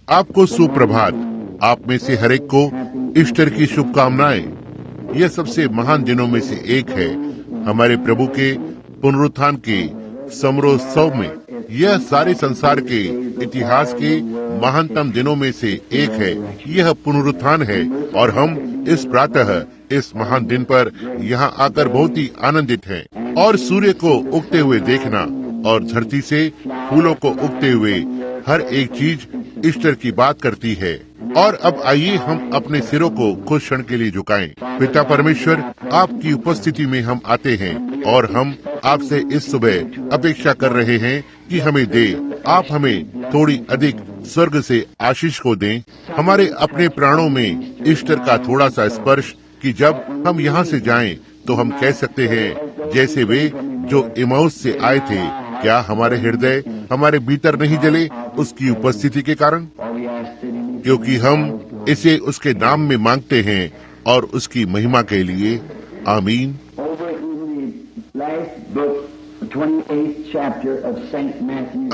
आपको सुप्रभात। आप में से हर एक को ईस्टर की शुभकामनाएं। यह सबसे महान दिनों में से एक है। हमारे प्रभु के पुनरुत्थान के समरोत्सव में यह सारे संसार के इतिहास के महानतम दिनों में से एक है। यह पुनरुत्थान है और हम इस प्रातः इस महान दिन पर यहाँ आकर बहुत ही आनंदित हैं। और सूर्य को उगते हुए देखना और धरती से फूलों को उगते हुए हर एक चीज ईस्टर की बात करती है। और अब आइए हम अपने सिरों को कुछ क्षण के लिए झुकाएं। पिता परमेश्वर, आपकी उपस्थिति में हम आते हैं और हम आपसे इस सुबह अपेक्षा कर रहे हैं कि हमें दे, आप हमें थोड़ी अधिक स्वर्ग से आशीष को दें। हमारे अपने प्राणों में ईस्टर का थोड़ा सा स्पर्श, कि जब हम यहाँ से जाएं तो हम कह सकते हैं जैसे वे जो इमाउस से आए थे, क्या हमारे हृदय हमारे भीतर नहीं जले उसकी उपस्थिति के कारण? क्योंकि हम इसे उसके नाम में मांगते हैं और उसकी महिमा के लिए। आमीन।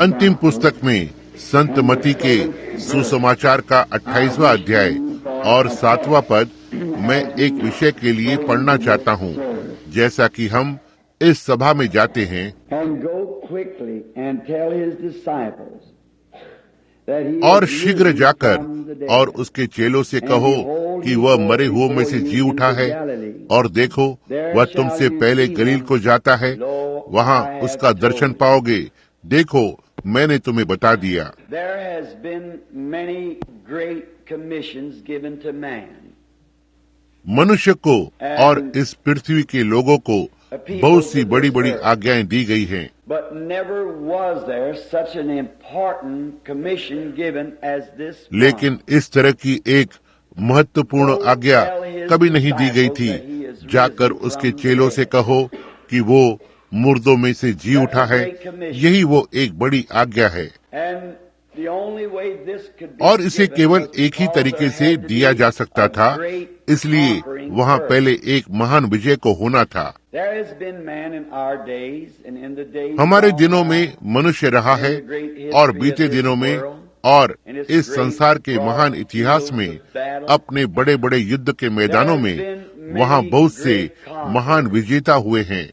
अंतिम पुस्तक में संत मती के सुसमाचार का 28वां अध्याय और 7वां पद मैं एक विषय के लिए पढ़ना चाहता हूँ। जैसा कि हम इस सभा में जाते हैं और शीघ्र जाकर और उसके चेलों से कहो कि वह मरे हुओं में से जी उठा है, और देखो वह तुमसे पहले गलील को जाता है, वहाँ उसका दर्शन पाओगे। देखो मैंने तुम्हें बता दिया। मनुष्य को और इस पृथ्वी के लोगों को बहुत सी बड़ी बड़ी आज्ञाएं दी गई हैं, लेकिन इस तरह की एक महत्वपूर्ण आज्ञा कभी नहीं दी गई थी। जाकर उसके चेलों से कहो कि वो मुर्दों में से जी उठा है। यही वो एक बड़ी आज्ञा है और इसे केवल एक ही तरीके से दिया जा सकता था, इसलिए वहाँ पहले एक महान विजय को होना था। हमारे दिनों में मनुष्य रहा है और बीते दिनों में और इस संसार के महान इतिहास में अपने बड़े बड़े युद्ध के मैदानों में वहाँ बहुत से महान विजेता हुए हैं।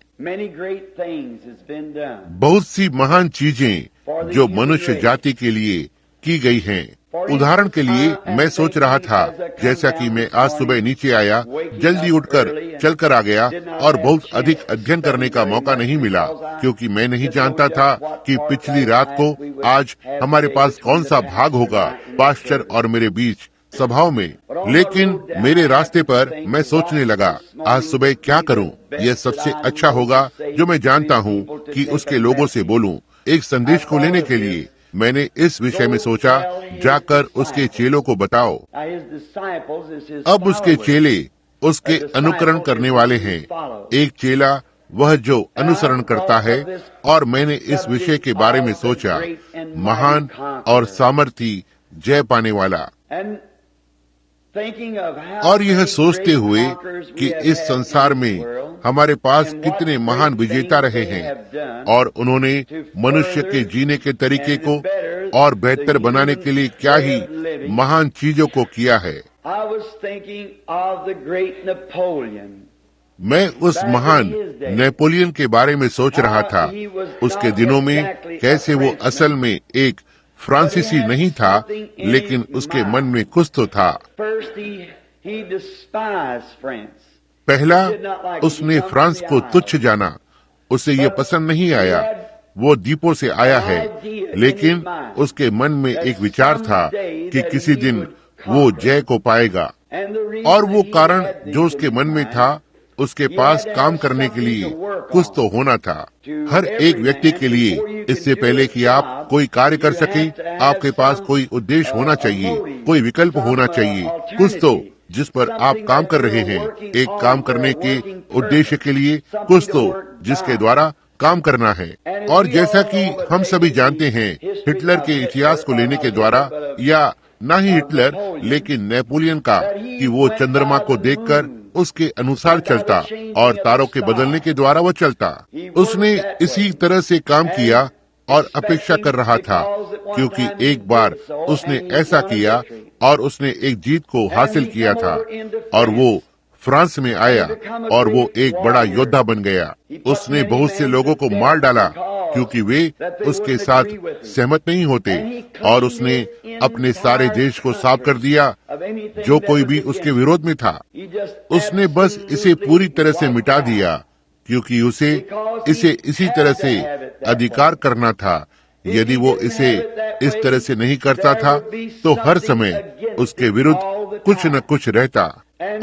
बहुत सी महान चीजें जो मनुष्य जाति के लिए की गई हैं। उदाहरण के लिए मैं सोच रहा था, जैसा कि मैं आज सुबह नीचे आया, जल्दी उठकर चलकर आ गया और बहुत अधिक अध्ययन करने का मौका नहीं मिला, क्योंकि मैं नहीं जानता था कि पिछली रात को आज हमारे पास कौन सा भाग होगा पास्टर और मेरे बीच सभाओं में। लेकिन मेरे रास्ते पर मैं सोचने लगा, आज सुबह क्या करूं? यह सबसे अच्छा होगा जो मैं जानता हूं कि उसके लोगों से बोलूं। एक संदेश को लेने के लिए मैंने इस विषय में सोचा, जाकर उसके चेलों को बताओ। अब उसके चेले उसके अनुकरण करने वाले हैं। एक चेला वह जो अनुसरण करता है, और मैंने इस विषय के बारे में सोचा, महान और सामर्थी जय पाने वाला। और यह सोचते हुए कि इस संसार में हमारे पास कितने महान विजेता रहे हैं और उन्होंने मनुष्य के जीने के तरीके को और बेहतर बनाने के लिए क्या ही महान चीजों को किया है। मैं उस महान नेपोलियन के बारे में सोच रहा था। उसके दिनों में कैसे वो असल में एक फ्रांसीसी नहीं था, लेकिन उसके मन में कुछ तो था। पहला, उसने फ्रांस को तुच्छ जाना। उसे ये पसंद नहीं आया। वो द्वीपों से आया है, लेकिन उसके मन में एक विचार था कि किसी दिन वो जय को पाएगा। और वो कारण जो उसके मन में था, उसके पास काम करने के लिए कुछ तो होना था। हर एक व्यक्ति के लिए इससे पहले कि आप कोई कार्य कर सके, आपके पास कोई उद्देश्य होना चाहिए, कोई विकल्प होना चाहिए, कुछ तो जिस पर आप काम कर रहे हैं। एक काम करने के उद्देश्य के लिए कुछ तो जिसके द्वारा काम करना है। और जैसा कि हम सभी जानते हैं, हिटलर के इतिहास को लेने के द्वारा, या न ही हिटलर लेकिन नेपोलियन का, कि वो चंद्रमा को देखकर उसके अनुसार चलता और तारों के बदलने के द्वारा वह चलता। उसने इसी तरह से काम किया और अपेक्षा कर रहा था, क्योंकि एक बार उसने ऐसा किया और उसने एक जीत को हासिल किया था और वो फ्रांस में आया और वो एक बड़ा योद्धा बन गया। उसने बहुत से लोगों को मार डाला क्योंकि वे उसके साथ सहमत नहीं होते, और उसने अपने सारे देश को साफ कर दिया जो कोई भी उसके विरोध में था। उसने बस इसे पूरी तरह से मिटा दिया क्योंकि उसे इसे इसी तरह से अधिकार करना था। यदि वो इसे इस तरह से नहीं करता था तो हर समय उसके विरुद्ध कुछ न कुछ रहता,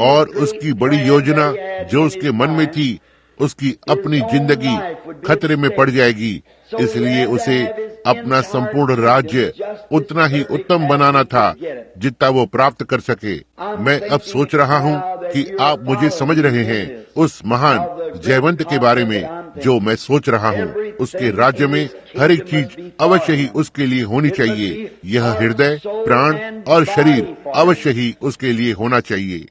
और उसकी बड़ी योजना जो उसके मन में थी, उसकी अपनी जिंदगी खतरे में पड़ जाएगी। इसलिए उसे अपना संपूर्ण राज्य उतना ही उत्तम बनाना था जितना वो प्राप्त कर सके। मैं अब सोच रहा हूँ कि आप मुझे समझ रहे हैं उस महान जयवंत के बारे में जो मैं सोच रहा हूँ। उसके राज्य में हर एक चीज अवश्य ही उसके लिए होनी चाहिए। यह हृदय, प्राण और शरीर अवश्य ही उसके लिए होना चाहिए।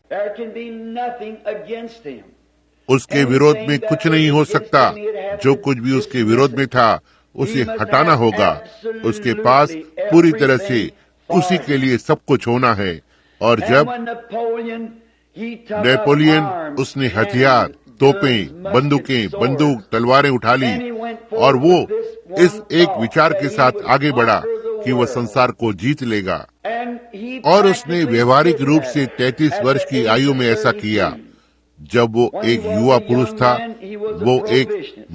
उसके विरोध में कुछ नहीं हो सकता। जो कुछ भी उसके विरोध में था उसे हटाना होगा। उसके पास पूरी तरह से उसी के लिए सब कुछ होना है। और जब नेपोलियन उसने हथियार, तोपें, बंदूक, तलवारें उठा ली और वो इस एक विचार के साथ आगे बढ़ा कि वह संसार को जीत लेगा, और उसने व्यवहारिक रूप से 33 वर्ष की आयु में ऐसा किया। जब वो एक युवा पुरुष था, वो एक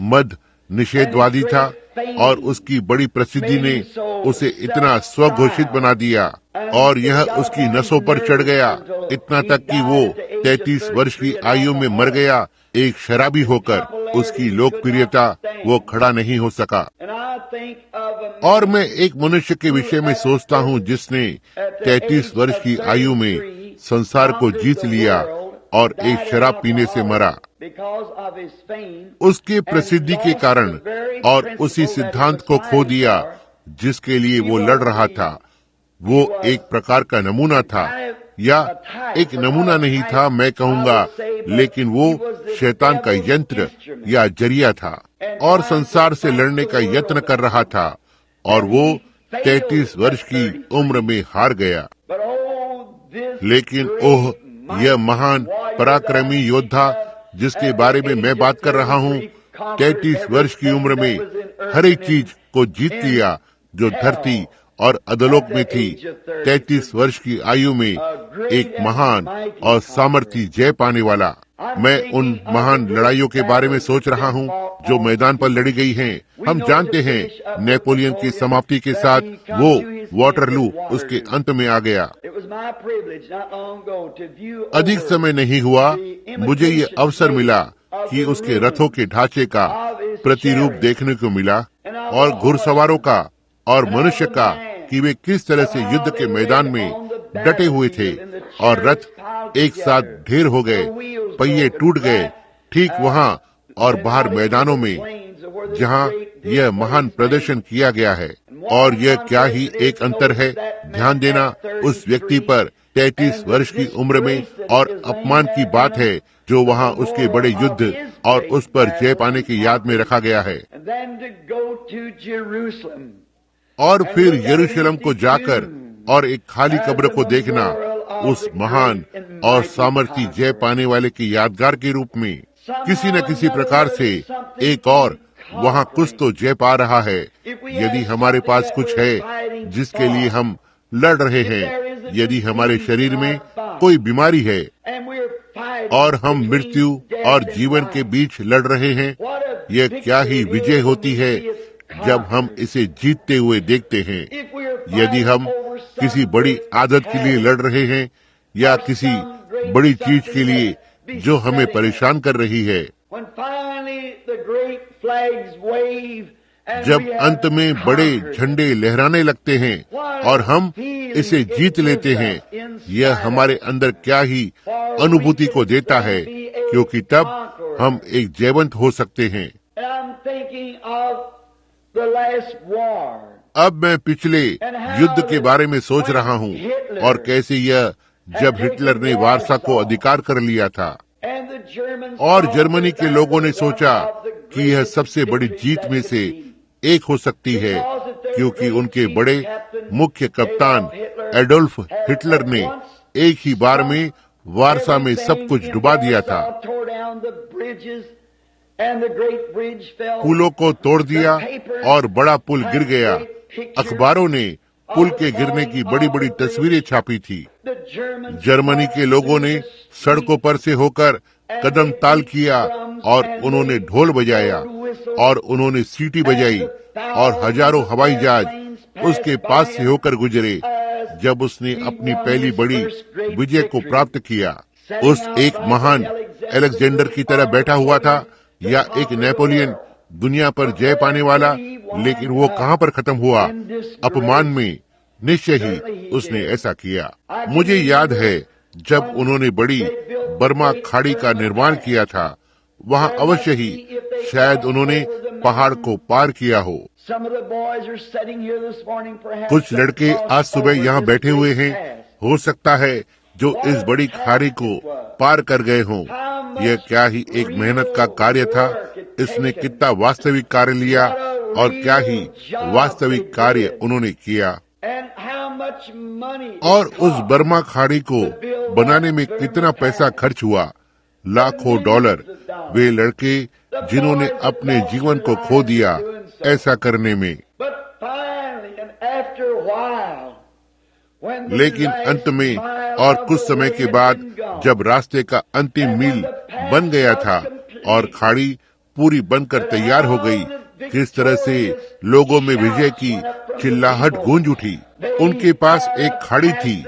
मद निषेधवादी था और उसकी बड़ी प्रसिद्धि ने उसे इतना स्वघोषित बना दिया और यह उसकी नसों पर चढ़ गया, इतना तक कि वो 33 वर्ष की आयु में मर गया एक शराबी होकर। उसकी लोकप्रियता वो खड़ा नहीं हो सका। और मैं एक मनुष्य के विषय में सोचता हूँ जिसने 33 वर्ष की आयु में संसार को जीत लिया और एक शराब पीने से मरा। उसके प्रसिद्धि के कारण और उसी सिद्धांत को खो दिया जिसके लिए वो लड़ रहा था। वो एक प्रकार का नमूना था, या एक नमूना नहीं था मैं कहूँगा, लेकिन वो शैतान का यंत्र या जरिया था और संसार से लड़ने का यत्न कर रहा था, और वो 33 वर्ष की उम्र में हार गया। लेकिन ओह, यह महान पराक्रमी योद्धा जिसके बारे में मैं बात कर रहा हूँ, 33 वर्ष की उम्र में हर एक चीज को जीत लिया जो धरती और अधोलोक में थी। 33 वर्ष की आयु में एक महान और सामर्थी जय पाने वाला। मैं उन महान लड़ाइयों के बारे में सोच रहा हूँ जो मैदान पर लड़ी गई हैं। हम जानते हैं नेपोलियन की समाप्ति के साथ वो वाटरलू उसके अंत में आ गया। अधिक समय नहीं हुआ, मुझे ये अवसर मिला कि उसके रथों के ढांचे का प्रतिरूप देखने को मिला और घुड़सवारों का और मनुष्य का कि वे किस तरह से युद्ध के मैदान में डटे हुए थे, और रथ एक साथ ढेर हो गए, पहिए टूट गए ठीक वहाँ और बाहर मैदानों में जहाँ यह महान प्रदर्शन किया गया है। और यह क्या ही एक अंतर है। ध्यान देना उस व्यक्ति पर 33 वर्ष की उम्र में, और अपमान की बात है जो वहाँ उसके बड़े युद्ध और उस पर जय पाने की याद में रखा गया है। और फिर यरूशलेम को जाकर और एक खाली कब्र को देखना उस महान और सामर्थी जय पाने वाले की यादगार के रूप में। किसी न किसी प्रकार से एक और वहाँ कुछ तो जय पा रहा है। यदि हमारे पास कुछ है जिसके लिए हम लड़ रहे हैं, यदि हमारे शरीर में कोई बीमारी है और हम मृत्यु और जीवन के बीच लड़ रहे हैं, यह क्या ही विजय होती है जब हम इसे जीतते हुए देखते हैं। यदि हम किसी बड़ी आदत के लिए लड़ रहे हैं या किसी बड़ी चीज के लिए जो हमें परेशान कर रही है, जब अंत में बड़े झंडे लहराने लगते हैं और हम इसे जीत लेते हैं, यह हमारे अंदर क्या ही अनुभूति को देता है, क्योंकि तब हम एक जयवंत हो सकते हैं। अब मैं पिछले युद्ध के बारे में सोच रहा हूँ और कैसे यह जब हिटलर ने वारसा को अधिकार कर लिया था और जर्मनी के लोगों ने सोचा कि यह सबसे बड़ी जीत में से एक हो सकती है, क्योंकि उनके बड़े मुख्य कप्तान एडोल्फ हिटलर ने एक ही बार में वारसा में सब कुछ डुबा दिया था। पुलों को तोड़ दिया और बड़ा पुल गिर गया। अखबारों ने पुल के गिरने की बड़ी बड़ी तस्वीरें छापी थी। जर्मनी के लोगों ने सड़कों पर से होकर कदम ताल किया और उन्होंने ढोल बजाया और उन्होंने सीटी बजाई और हजारों हवाई जहाज उसके पास से होकर गुजरे जब उसने अपनी पहली बड़ी विजय को प्राप्त किया। उस एक महान अलेक्जेंडर की तरह बैठा हुआ था या एक नेपोलियन दुनिया पर जय पाने वाला, लेकिन वो कहाँ पर खत्म हुआ? अपमान में। निश्चय ही उसने ऐसा किया। मुझे याद है जब उन्होंने बड़ी बर्मा खाड़ी का निर्माण किया था, वहाँ अवश्य ही शायद उन्होंने पहाड़ को पार किया हो। कुछ लड़के आज सुबह यहाँ बैठे हुए हैं, हो सकता है जो इस बड़ी खाड़ी को पार कर गए हों। यह क्या ही एक मेहनत का कार्य था। इसने कितना वास्तविक कार्य लिया और क्या ही वास्तविक कार्य उन्होंने किया। और उस बर्मा खाड़ी को बनाने में कितना पैसा खर्च हुआ, लाखों डॉलर। वे लड़के जिन्होंने अपने जीवन को खो दिया ऐसा करने में। लेकिन अंत में और कुछ समय के बाद जब रास्ते का अंतिम मील बन गया था और खाड़ी पूरी बनकर तैयार हो गई, किस तरह से लोगों में विजय की चिल्लाहट गूंज उठी। उनके पास एक खाड़ी थी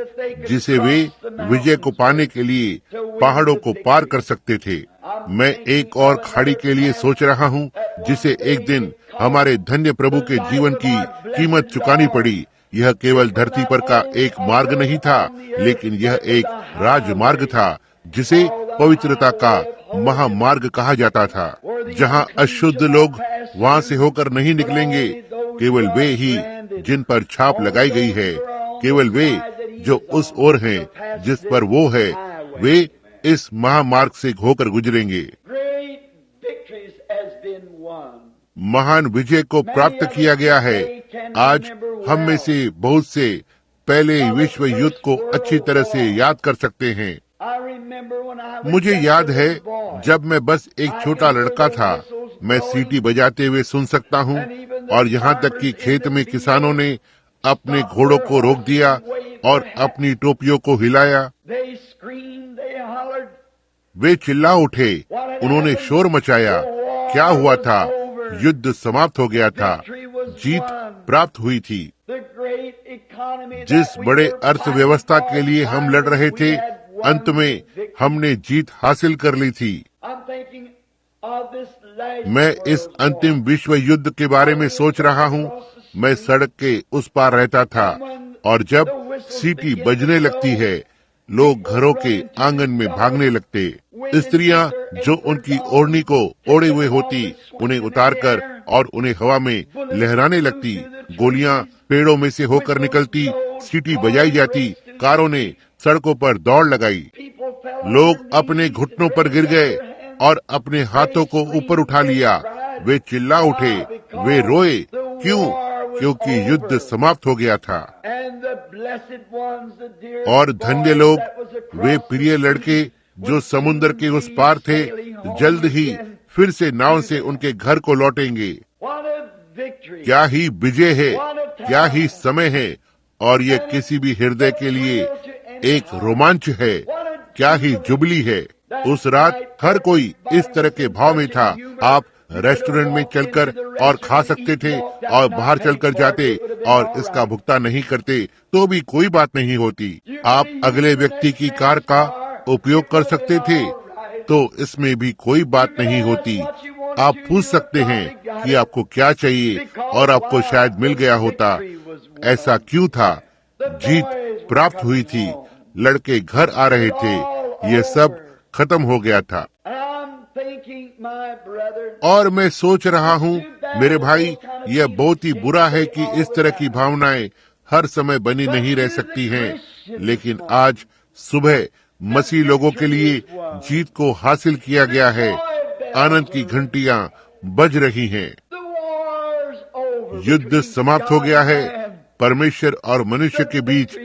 जिसे वे विजय को पाने के लिए पहाड़ों को पार कर सकते थे। मैं एक और खाड़ी के लिए सोच रहा हूँ जिसे एक दिन हमारे धन्य प्रभु के जीवन की कीमत चुकानी पड़ी। यह केवल धरती पर का एक मार्ग नहीं था, लेकिन यह एक राजमार्ग था जिसे पवित्रता का महामार्ग कहा जाता था, जहाँ अशुद्ध लोग वहाँ से होकर नहीं निकलेंगे। केवल वे ही जिन पर छाप लगाई गई है, केवल वे जो उस ओर हैं जिस पर वो है, वे इस महामार्ग से होकर गुजरेंगे। महान विजय को प्राप्त किया गया है। आज हम में से बहुत से पहले विश्व युद्ध को अच्छी तरह से याद कर सकते हैं। मुझे याद है जब मैं बस एक छोटा लड़का था, मैं सीटी बजाते हुए सुन सकता हूँ, और यहाँ तक कि खेत में किसानों ने अपने घोड़ों को रोक दिया और अपनी टोपियों को हिलाया। वे चिल्ला उठे, उन्होंने शोर मचाया। क्या हुआ था? युद्ध समाप्त हो गया था, जीत प्राप्त हुई थी। जिस बड़े अर्थव्यवस्था के लिए हम लड़ रहे थे, अंत में हमने जीत हासिल कर ली थी। मैं इस अंतिम विश्व युद्ध के बारे में सोच रहा हूँ। मैं सड़क के उस पार रहता था और जब सीटी बजने लगती है, लोग घरों के आंगन में भागने लगते। स्त्रियां जो उनकी ओढ़नी को ओढ़े हुए होती, उन्हें उतारकर और उन्हें हवा में लहराने लगती। गोलियां पेड़ों में से होकर निकलती, सीटी बजाई जाती, कारों ने सड़कों पर दौड़ लगाई। लोग अपने घुटनों पर गिर गए और अपने हाथों को ऊपर उठा लिया। वे चिल्ला उठे, वे रोए। क्यों? क्योंकि युद्ध समाप्त हो गया था। और धन्य लोग, वे प्रिय लड़के जो समुद्र के उस पार थे, जल्द ही फिर से नाव से उनके घर को लौटेंगे। क्या ही विजय है, क्या ही समय है, और ये किसी भी हृदय के लिए एक रोमांच है। क्या ही जुबली है। उस रात हर कोई इस तरह के भाव में था। आप रेस्टोरेंट में चलकर और खा सकते थे और बाहर चलकर जाते और इसका भुगतान नहीं करते तो भी कोई बात नहीं होती। आप अगले व्यक्ति की कार का उपयोग कर सकते थे तो इसमें भी कोई बात नहीं होती। आप पूछ सकते हैं कि आपको क्या चाहिए और आपको शायद मिल गया होता। ऐसा क्यों था? जीत प्राप्त हुई थी। लड़के घर आ रहे थे। ये सब खत्म हो गया था। और मैं सोच रहा हूँ मेरे भाई, यह बहुत ही बुरा है कि इस तरह की भावनाएं हर समय बनी नहीं रह सकती हैं। लेकिन आज सुबह मसीह लोगों के लिए जीत को हासिल किया गया है। आनंद की घंटियां बज रही हैं। युद्ध समाप्त हो गया है। परमेश्वर और मनुष्य के बीच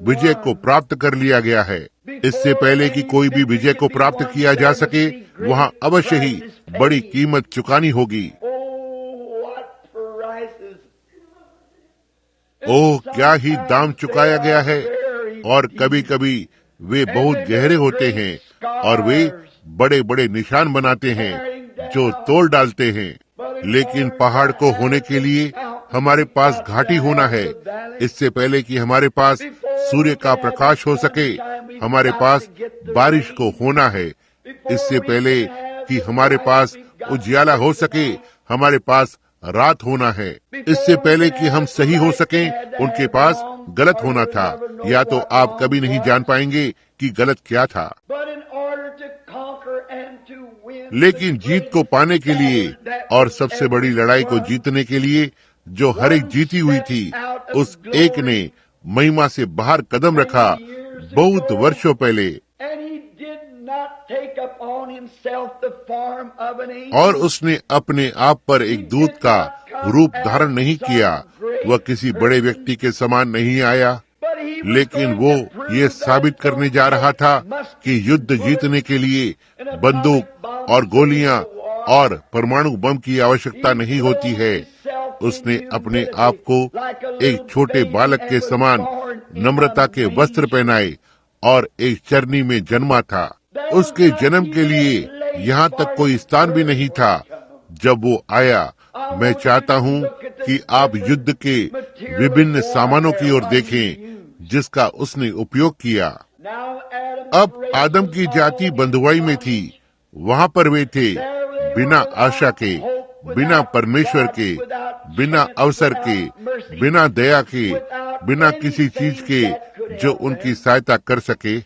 विजय को प्राप्त कर लिया गया है। इससे पहले कि कोई भी विजय को प्राप्त किया जा सके, वहाँ अवश्य ही बड़ी कीमत चुकानी होगी। ओह, क्या ही दाम चुकाया गया है। और कभी कभी वे बहुत गहरे होते हैं और वे बड़े बड़े निशान बनाते हैं जो तोड़ डालते हैं। लेकिन पहाड़ को होने के लिए हमारे पास घाटी होना है। इससे पहले कि हमारे पास सूर्य का प्रकाश हो सके, हमारे पास बारिश को होना है। इससे पहले कि हमारे पास उजियाला हो सके, हमारे पास रात होना है। इससे पहले कि हम सही हो सकें, उनके पास गलत होना था। या तो आप कभी नहीं जान पाएंगे कि गलत क्या था। लेकिन जीत को पाने के लिए और सबसे बड़ी लड़ाई को जीतने के लिए जो हर एक जीती हुई थी, उस एक ने महिमा से बाहर कदम रखा बहुत वर्षों पहले। और उसने अपने आप पर एक दूत का रूप धारण नहीं किया। वह किसी बड़े व्यक्ति के समान नहीं आया, लेकिन वो ये साबित करने जा रहा था कि युद्ध जीतने के लिए बंदूक और गोलियां और परमाणु बम की आवश्यकता नहीं होती है। उसने अपने आप को एक छोटे बालक के समान नम्रता के वस्त्र पहनाए और एक चरनी में जन्मा था। उसके जन्म के लिए यहाँ तक कोई स्थान भी नहीं था। जब वो आया, मैं चाहता हूँ कि आप युद्ध के विभिन्न सामानों की ओर देखें जिसका उसने उपयोग किया। अब आदम की जाति बंधुआई में थी। वहाँ पर वे थे बिना आशा के, बिना परमेश्वर के, बिना अवसर के, बिना दया के, बिना किसी चीज के जो उनकी सहायता कर सके।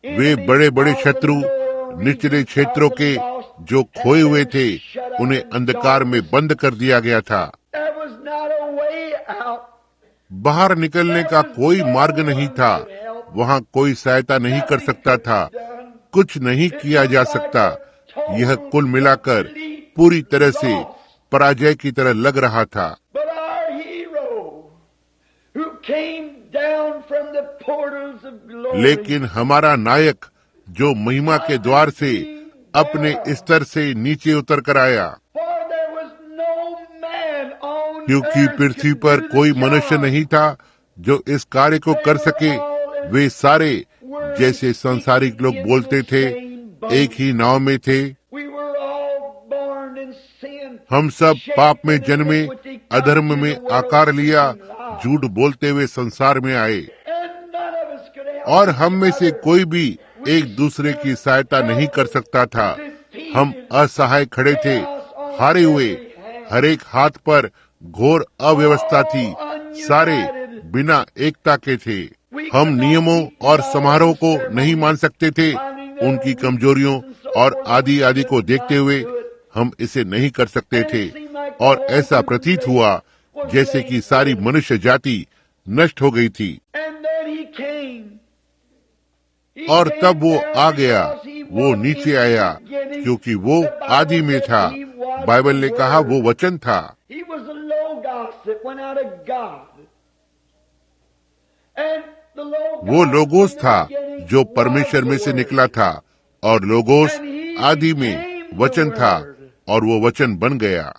वे बड़े बड़े शत्रु निचले क्षेत्रों के जो खोए हुए थे, उन्हें अंधकार में बंद कर दिया गया था। बाहर निकलने का कोई मार्ग नहीं था। वहाँ कोई सहायता नहीं कर सकता था। कुछ नहीं किया जा सकता। यह कुल मिलाकर पूरी तरह से पराजय की तरह लग रहा था। लेकिन हमारा नायक जो महिमा के द्वार से अपने स्तर से नीचे उतर कर आया, क्योंकि पृथ्वी पर कोई मनुष्य नहीं था जो इस कार्य को कर सके। वे सारे, जैसे संसारिक लोग बोलते थे, एक ही नाव में थे। हम सब पाप में जन्मे, अधर्म में आकार लिया, झूठ बोलते हुए संसार में आए, और हम में से कोई भी एक दूसरे की सहायता नहीं कर सकता था। हम असहाय खड़े थे, हारे हुए। हर एक हाथ पर घोर अव्यवस्था थी। सारे बिना एकता के थे। हम नियमों और समारोह को नहीं मान सकते थे। उनकी कमजोरियों और आदि आदि को देखते हुए हम इसे नहीं कर सकते थे, और ऐसा प्रतीत हुआ जैसे कि सारी मनुष्य जाति नष्ट हो गई थी। और तब वो आ गया, वो नीचे आया, क्योंकि वो आदि में था। बाइबल ने कहा वो वचन था। वो लोगोस था जो परमेश्वर में से निकला था, और लोगोस आदि में वचन था, और वो वचन बन गया।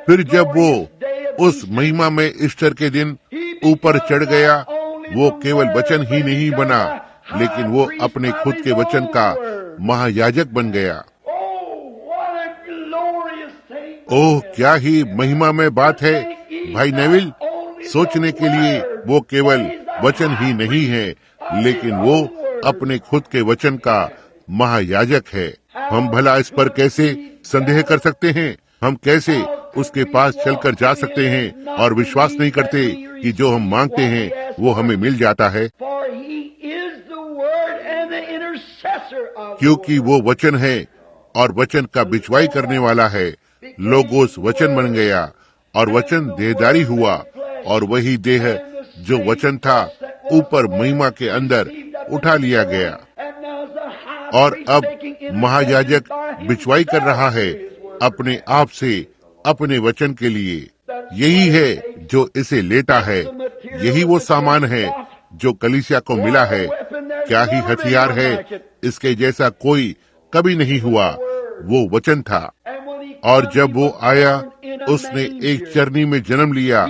फिर जब वो उस महिमा में ईस्टर के दिन ऊपर चढ़ गया, वो केवल वचन ही नहीं बना, लेकिन वो अपने खुद के वचन का महायाजक बन गया। ओह, क्या ही महिमा में बात है भाई नेविल। सोचने के लिए वो केवल वचन ही नहीं है, लेकिन वो अपने खुद के वचन का महायाजक है। हम भला इस पर कैसे संदेह कर सकते हैं? हम कैसे उसके पास चलकर जा सकते हैं और विश्वास नहीं करते कि जो हम मांगते हैं वो हमें मिल जाता है? क्योंकि वो वचन है और वचन का बिचवाई करने वाला है। लोगोस वचन बन गया, और वचन देहधारी हुआ, और वही देह जो वचन था ऊपर महिमा के अंदर उठा लिया गया। और अब महायाजक बिचवाई कर रहा है अपने आप से, अपने वचन के लिए। यही है जो इसे लेटा है, यही वो सामान है जो कलीसिया को मिला है। क्या ही हथियार है, इसके जैसा कोई कभी नहीं हुआ। वो वचन था, और जब वो आया, उसने एक चरनी में जन्म लिया।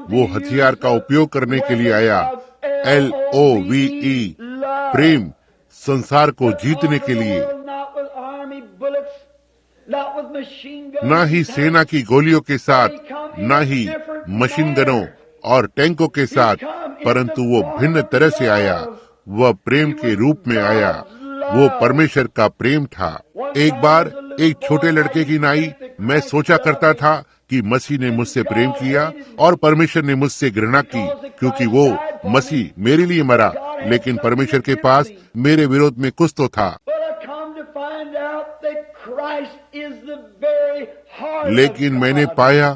वो हथियार का उपयोग करने के लिए आया, LOVE, प्रेम, संसार को जीतने के लिए। ना ही सेना की गोलियों के साथ, ना ही मशीन गनों और टैंकों के साथ, परंतु वो भिन्न तरह से आया। वह प्रेम के रूप में आया। वो परमेश्वर का प्रेम था। एक बार एक छोटे लड़के की नाई मैं सोचा करता था कि मसीह ने मुझसे प्रेम किया और परमेश्वर ने मुझसे घृणा की, क्योंकि वो मसीह मेरे लिए मरा, लेकिन परमेश्वर के पास मेरे विरोध में कुछ तो था। लेकिन मैंने पाया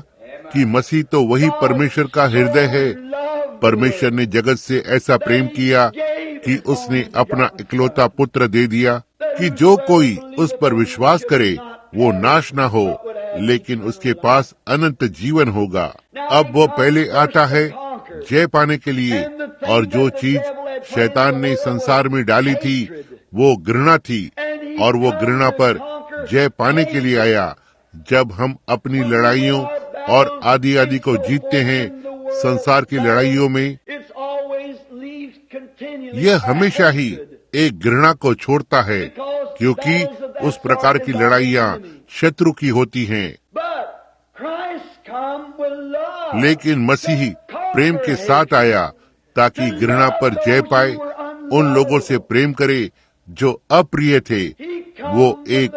कि मसीह तो वही परमेश्वर का हृदय है। परमेश्वर ने जगत से ऐसा प्रेम किया कि उसने अपना इकलौता पुत्र दे दिया, कि जो कोई उस पर विश्वास करे वो नाश ना हो, लेकिन उसके पास अनंत जीवन होगा। अब वो पहले आता है जय पाने के लिए, और जो चीज शैतान ने संसार में डाली थी वो घृणा थी, और वो घृणा पर जय पाने के लिए आया। जब हम अपनी लड़ाइयों और आदि को जीतते हैं, संसार की लड़ाइयों में, यह हमेशा ही एक घृणा को छोड़ता है, क्योंकि उस प्रकार की लड़ाइयाँ शत्रु की होती हैं। लेकिन मसीह प्रेम के साथ आया ताकि घृणा पर जय पाए, उन लोगों से प्रेम करे जो अप्रिय थे। वो एक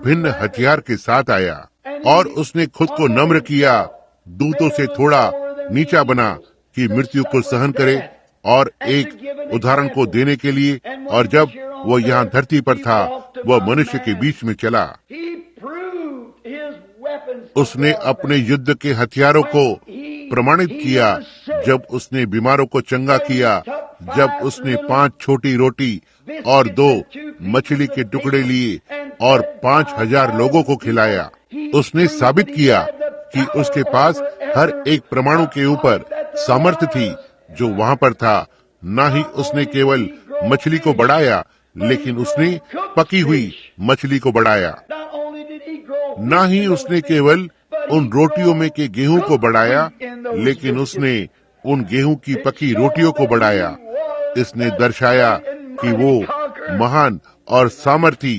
भिन्न हथियार के साथ आया, और उसने खुद को नम्र किया, दूतों से थोड़ा नीचा बना कि मृत्यु को सहन करे, और एक उदाहरण को देने के लिए। और जब वो यहाँ धरती पर था, वह मनुष्य के बीच में चला। उसने अपने युद्ध के हथियारों को प्रमाणित किया जब उसने बीमारों को चंगा किया, जब उसने 5 छोटी रोटी और 2 मछली के टुकड़े लिए और 5000 लोगों को खिलाया। उसने साबित किया कि उसके पास हर एक परमाणु के ऊपर सामर्थ्य थी जो वहाँ पर था। ना ही उसने केवल मछली को बढ़ाया, लेकिन उसने पकी हुई मछली को बढ़ाया। ना ही उसने केवल उन रोटियों में के गेहूं को बढ़ाया, लेकिन उसने उन गेहूं की पकी रोटियों को बढ़ाया। इसने दर्शाया कि वो महान और सामर्थी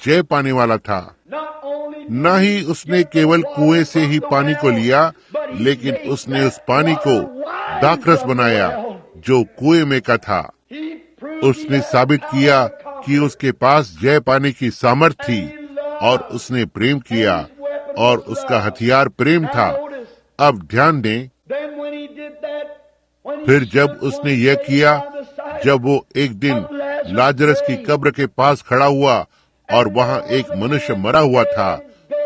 जय पाने वाला था। न ही उसने केवल कुएं से ही पानी को लिया, लेकिन उसने उस पानी को दाखरस बनाया जो कुएं में का था। उसने साबित किया कि उसके पास जय पाने की सामर्थ थी, और उसने प्रेम किया, और उसका हथियार प्रेम था। अब ध्यान दें, फिर जब उसने यह किया, जब वो एक दिन लाजरस की कब्र के पास खड़ा हुआ, और वहाँ एक मनुष्य मरा हुआ था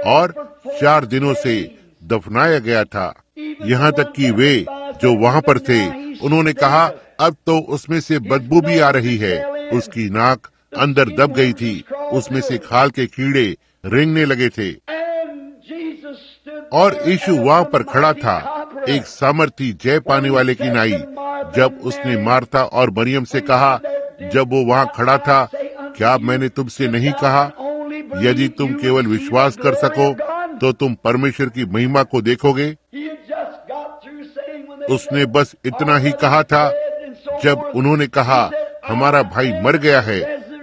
और 4 दिनों से दफनाया गया था। यहाँ तक कि वे जो वहाँ पर थे, उन्होंने कहा, अब तो उसमें से बदबू भी आ रही है। उसकी नाक अंदर दब गई थी, उसमें से खाल के कीड़े रेंगने लगे थे। और यीशु वहाँ पर खड़ा था, एक सामर्थी जय पाने वाले की नाई। जब उसने मार्था और मरियम से कहा, जब वो वहाँ खड़ा था, क्या मैंने तुमसे नहीं कहा, यदि तुम केवल विश्वास कर सको तो तुम परमेश्वर की महिमा को देखोगे। उसने बस इतना ही कहा था। जब उन्होंने कहा, हमारा भाई मर गया है,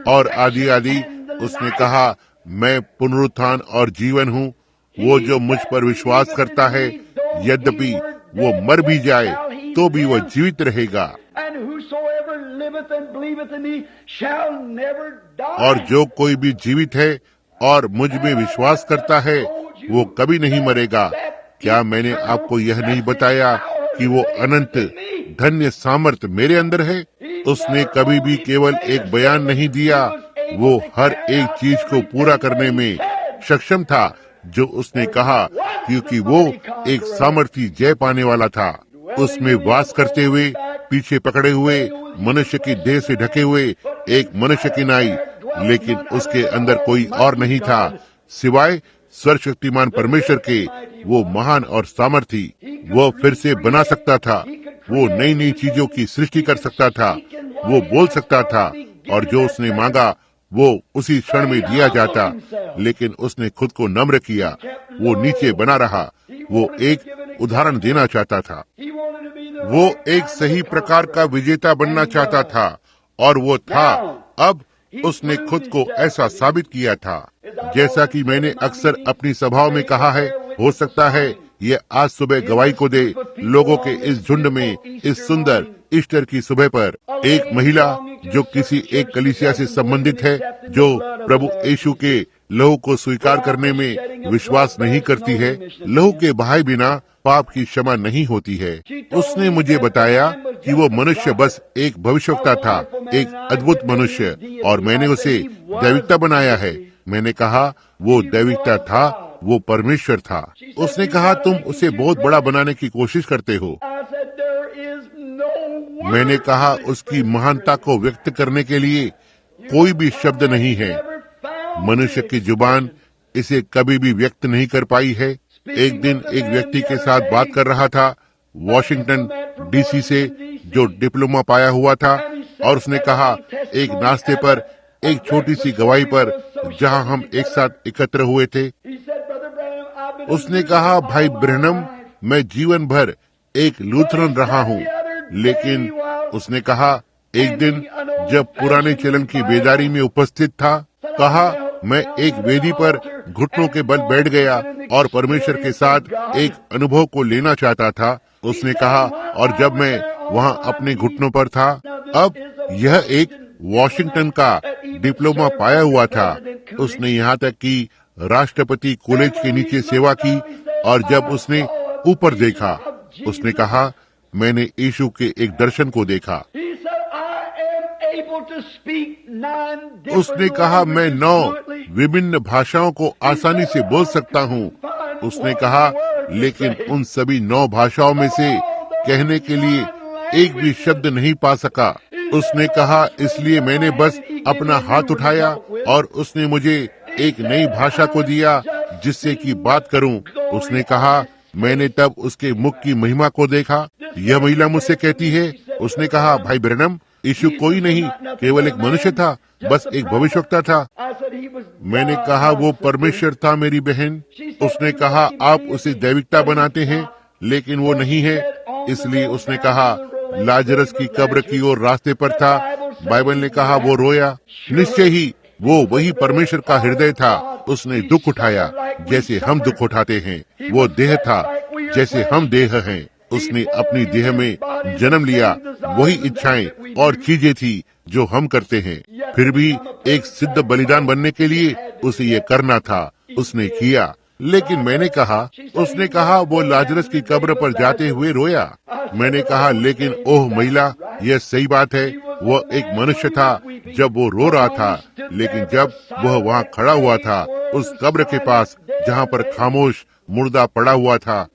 और आदि उसने कहा, मैं पुनरुत्थान और जीवन हूँ। वो जो मुझ पर विश्वास करता है, यद्यपि वो मर भी जाए तो भी वह जीवित रहेगा। और जो कोई भी जीवित है और मुझ में विश्वास करता है, वो कभी नहीं मरेगा। क्या मैंने आपको यह नहीं बताया कि वो अनंत धन्य सामर्थ मेरे अंदर है? उसने कभी भी केवल एक बयान नहीं दिया, वो हर एक चीज को पूरा करने में सक्षम था जो उसने कहा, क्योंकि वो एक सामर्थी जय पाने वाला था। उसमें वास करते हुए, पीछे पकड़े हुए, मनुष्य की देह से ढके हुए एक मनुष्य की नाई, लेकिन उसके अंदर कोई और नहीं था सिवाय सर्वशक्तिमान परमेश्वर के वो महान और सामर्थी, वो फिर से बना सकता था, वो नई नई चीजों की सृष्टि कर सकता था, वो बोल सकता था, और जो उसने मांगा वो उसी क्षण में दिया जाता। लेकिन उसने खुद को नम्र किया, वो नीचे बना रहा। वो एक उदाहरण देना चाहता था, वो एक सही प्रकार का विजेता बनना चाहता था, और वो था। अब उसने खुद को ऐसा साबित किया था। जैसा कि मैंने अक्सर अपनी सभाओं में कहा है, हो सकता है ये आज सुबह गवाही को दे लोगों के इस झुंड में, इस सुंदर ईस्टर की सुबह पर। एक महिला जो किसी एक कलीसिया से संबंधित है, जो प्रभु यीशु के लहू को स्वीकार करने में विश्वास नहीं करती है, लहू के बहाए बिना पाप की क्षमा नहीं होती है। उसने मुझे बताया कि वो मनुष्य बस एक भविष्यवक्ता था, एक अद्भुत मनुष्य, और मैंने उसे दैविकता बनाया है। मैंने कहा वो दैविकता था, वो परमेश्वर था। उसने कहा तुम उसे बहुत बड़ा बनाने की कोशिश करते हो। मैंने कहा उसकी महानता को व्यक्त करने के लिए कोई भी शब्द नहीं है। मनुष्य की जुबान इसे कभी भी व्यक्त नहीं कर पाई है। एक दिन एक व्यक्ति के साथ बात कर रहा था, वॉशिंगटन डीसी से, जो डिप्लोमा पाया हुआ था, और उसने कहा एक नाश्ते पर, एक छोटी सी गवाही पर, जहां हम एक साथ एकत्र हुए थे, उसने कहा भाई ब्रैनम, मैं जीवन भर एक लूथरन रहा हूँ। लेकिन उसने कहा एक दिन जब पुराने चलन की बेदारी में उपस्थित था, कहा मैं एक वेदी पर घुटनों के बल बैठ गया और परमेश्वर के साथ एक अनुभव को लेना चाहता था। उसने कहा और जब मैं वहाँ अपने घुटनों पर था, अब यह एक वॉशिंगटन का डिप्लोमा पाया हुआ था। उसने यहाँ तक कि राष्ट्रपति कॉलेज के नीचे सेवा की, और जब उसने ऊपर देखा, उसने कहा मैंने यीशु के एक दर्शन को देखा। उसने कहा मैं 9 विभिन्न भाषाओं को आसानी से बोल सकता हूँ। उसने कहा लेकिन उन सभी 9 भाषाओं में से कहने के लिए एक भी शब्द नहीं पा सका। उसने कहा इसलिए मैंने बस अपना हाथ उठाया और उसने मुझे एक नई भाषा को दिया जिससे कि बात करूं। उसने कहा मैंने तब उसके मुख की महिमा को देखा। यह महिला मुझसे कहती है, उसने कहा भाई ब्रैनम, यीशु कोई नहीं, केवल एक मनुष्य था, बस एक भविष्यवक्ता था। मैंने कहा वो परमेश्वर था मेरी बहन। उसने कहा आप उसे दैविकता बनाते हैं लेकिन वो नहीं है। इसलिए उसने कहा लाजरस की कब्र की ओर रास्ते पर था। बाइबल ने कहा वो रोया। निश्चय ही वो वही परमेश्वर का हृदय था। उसने दुख उठाया जैसे हम दुख उठाते हैं। वो देह था जैसे हम देह हैं। उसने अपनी देह में जन्म लिया। वही इच्छाएं और चीजें थी जो हम करते हैं। फिर भी एक सिद्ध बलिदान बनने के लिए उसे ये करना था। उसने किया। लेकिन मैंने कहा, उसने कहा वो लाजरस की कब्र पर जाते हुए रोया। मैंने कहा लेकिन ओह महिला, यह सही बात है, वह एक मनुष्य था जब वो रो रहा था। लेकिन जब वह वहाँ खड़ा हुआ था उस कब्र के पास जहाँ पर खामोश मुर्दा पड़ा हुआ था,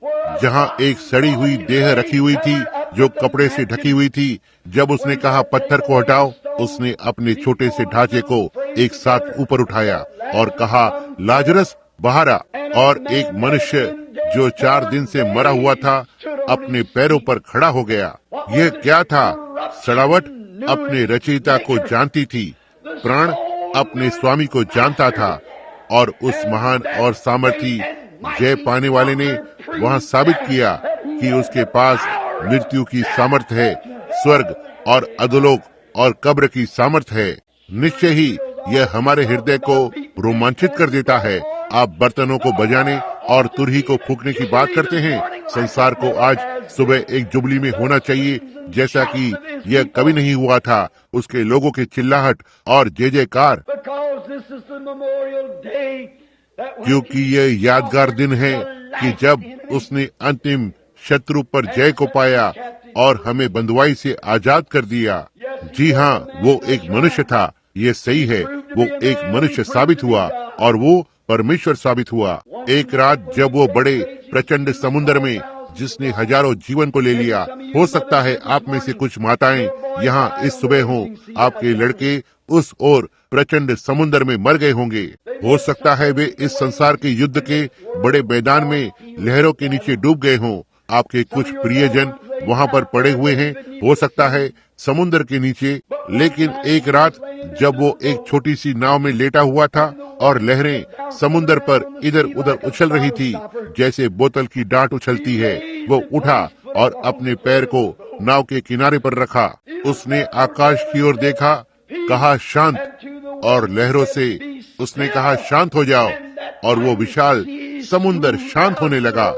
जहाँ एक सड़ी हुई देह रखी हुई थी जो कपड़े से ढकी हुई थी, जब उसने कहा पत्थर को हटाओ, उसने अपने छोटे से ढांचे को एक साथ ऊपर उठाया और कहा लाजरस बाहर आ। और एक मनुष्य जो 4 दिन से मरा हुआ था अपने पैरों पर खड़ा हो गया। यह क्या था? सड़ावट अपने रचयिता को जानती थी, प्राण अपने स्वामी को जानता था, और उस महान और सामर्थी जय पाने वाले ने वहाँ साबित किया कि उसके पास मृत्यु की सामर्थ है, स्वर्ग और अधोलोक और कब्र की सामर्थ है। निश्चय ही यह हमारे हृदय को रोमांचित कर देता है। आप बर्तनों को बजाने और तुरही को फूंकने की बात करते हैं। संसार को आज सुबह एक जुबली में होना चाहिए जैसा कि यह कभी नहीं हुआ था। उसके लोगों की चिल्लाहट और जय जयकार, क्योंकि यह यादगार दिन है कि जब उसने अंतिम शत्रु पर जय को पाया और हमें बंधुआई से आजाद कर दिया। जी हाँ, वो एक मनुष्य था। ये सही है, वो एक मनुष्य साबित हुआ और वो परमेश्वर साबित हुआ। एक रात जब वो बड़े प्रचंड समुद्र में, जिसने हजारों जीवन को ले लिया, हो सकता है आप में से कुछ माताएं यहाँ इस सुबह हों, आपके लड़के उस ओर प्रचंड समुद्र में मर गए होंगे। हो सकता है वे इस संसार के युद्ध के बड़े मैदान में लहरों के नीचे डूब गए हों। आपके कुछ प्रियजन वहाँ पर पड़े हुए हैं, हो सकता है समुद्र के नीचे। लेकिन एक रात जब वो एक छोटी सी नाव में लेटा हुआ था और लहरें समुद्र पर इधर उधर उछल रही थी, जैसे बोतल की डांट उछलती है, वो उठा और अपने पैर को नाव के किनारे पर रखा। उसने आकाश की ओर देखा, कहा शांत, और लहरों से उसने कहा शांत हो जाओ, और वो विशाल समुद्र शांत होने लगा।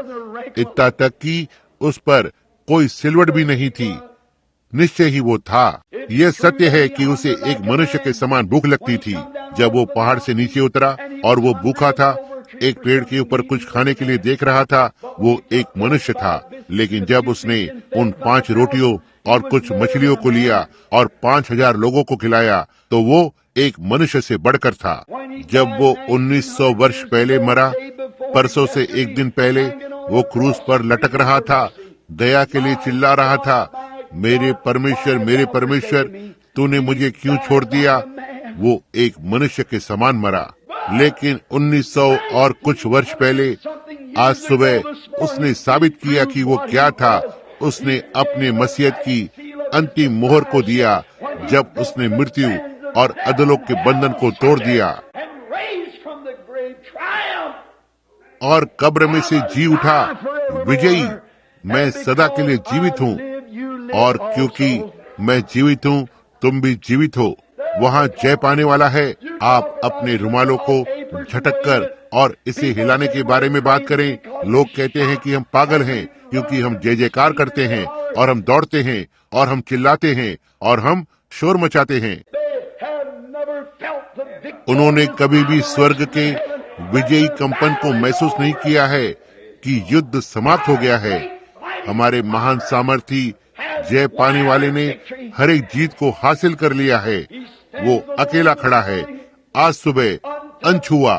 इतना तक कि उस पर कोई सिलवट भी नहीं थी। निश्चय ही वो था। यह सत्य है कि उसे एक मनुष्य के समान भूख लगती थी। जब वो पहाड़ से नीचे उतरा और वो भूखा था, एक पेड़ के ऊपर कुछ खाने के लिए देख रहा था, वो एक मनुष्य था। लेकिन जब उसने उन 5 रोटियों और कुछ मछलियों को लिया और 5000 लोगों को खिलाया, तो वो एक मनुष्य से बढ़कर था। जब वो 1900 वर्ष पहले मरा, परसों से एक दिन पहले वो क्रूस पर लटक रहा था, दया के लिए चिल्ला रहा था, मेरे परमेश्वर, तूने मुझे क्यों छोड़ दिया। वो एक मनुष्य के समान मरा। लेकिन 1900 और कुछ वर्ष पहले आज सुबह उसने साबित किया कि वो क्या था। उसने अपने मसीहत की अंतिम मोहर को दिया, जब उसने मृत्यु और अधोलोक के बंधन को तोड़ दिया और कब्र में से जी उठा विजयी। मैं सदा के लिए जीवित हूँ, और क्योंकि मैं जीवित हूँ, तुम भी जीवित हो। वहाँ जय पाने वाला है। आप अपने रुमालों को झटक और इसे हिलाने के बारे में बात करें। लोग कहते हैं कि हम पागल हैं, क्योंकि हम जय जयकार करते हैं और हम दौड़ते हैं और हम चिल्लाते हैं और हम शोर मचाते हैं। उन्होंने कभी भी स्वर्ग के विजयी कंपन को महसूस नहीं किया है कि युद्ध समाप्त हो गया है। हमारे महान सामर्थी जय पाने वाले ने हर एक जीत को हासिल कर लिया है। वो अकेला खड़ा है। आज सुबह अंत हुआ।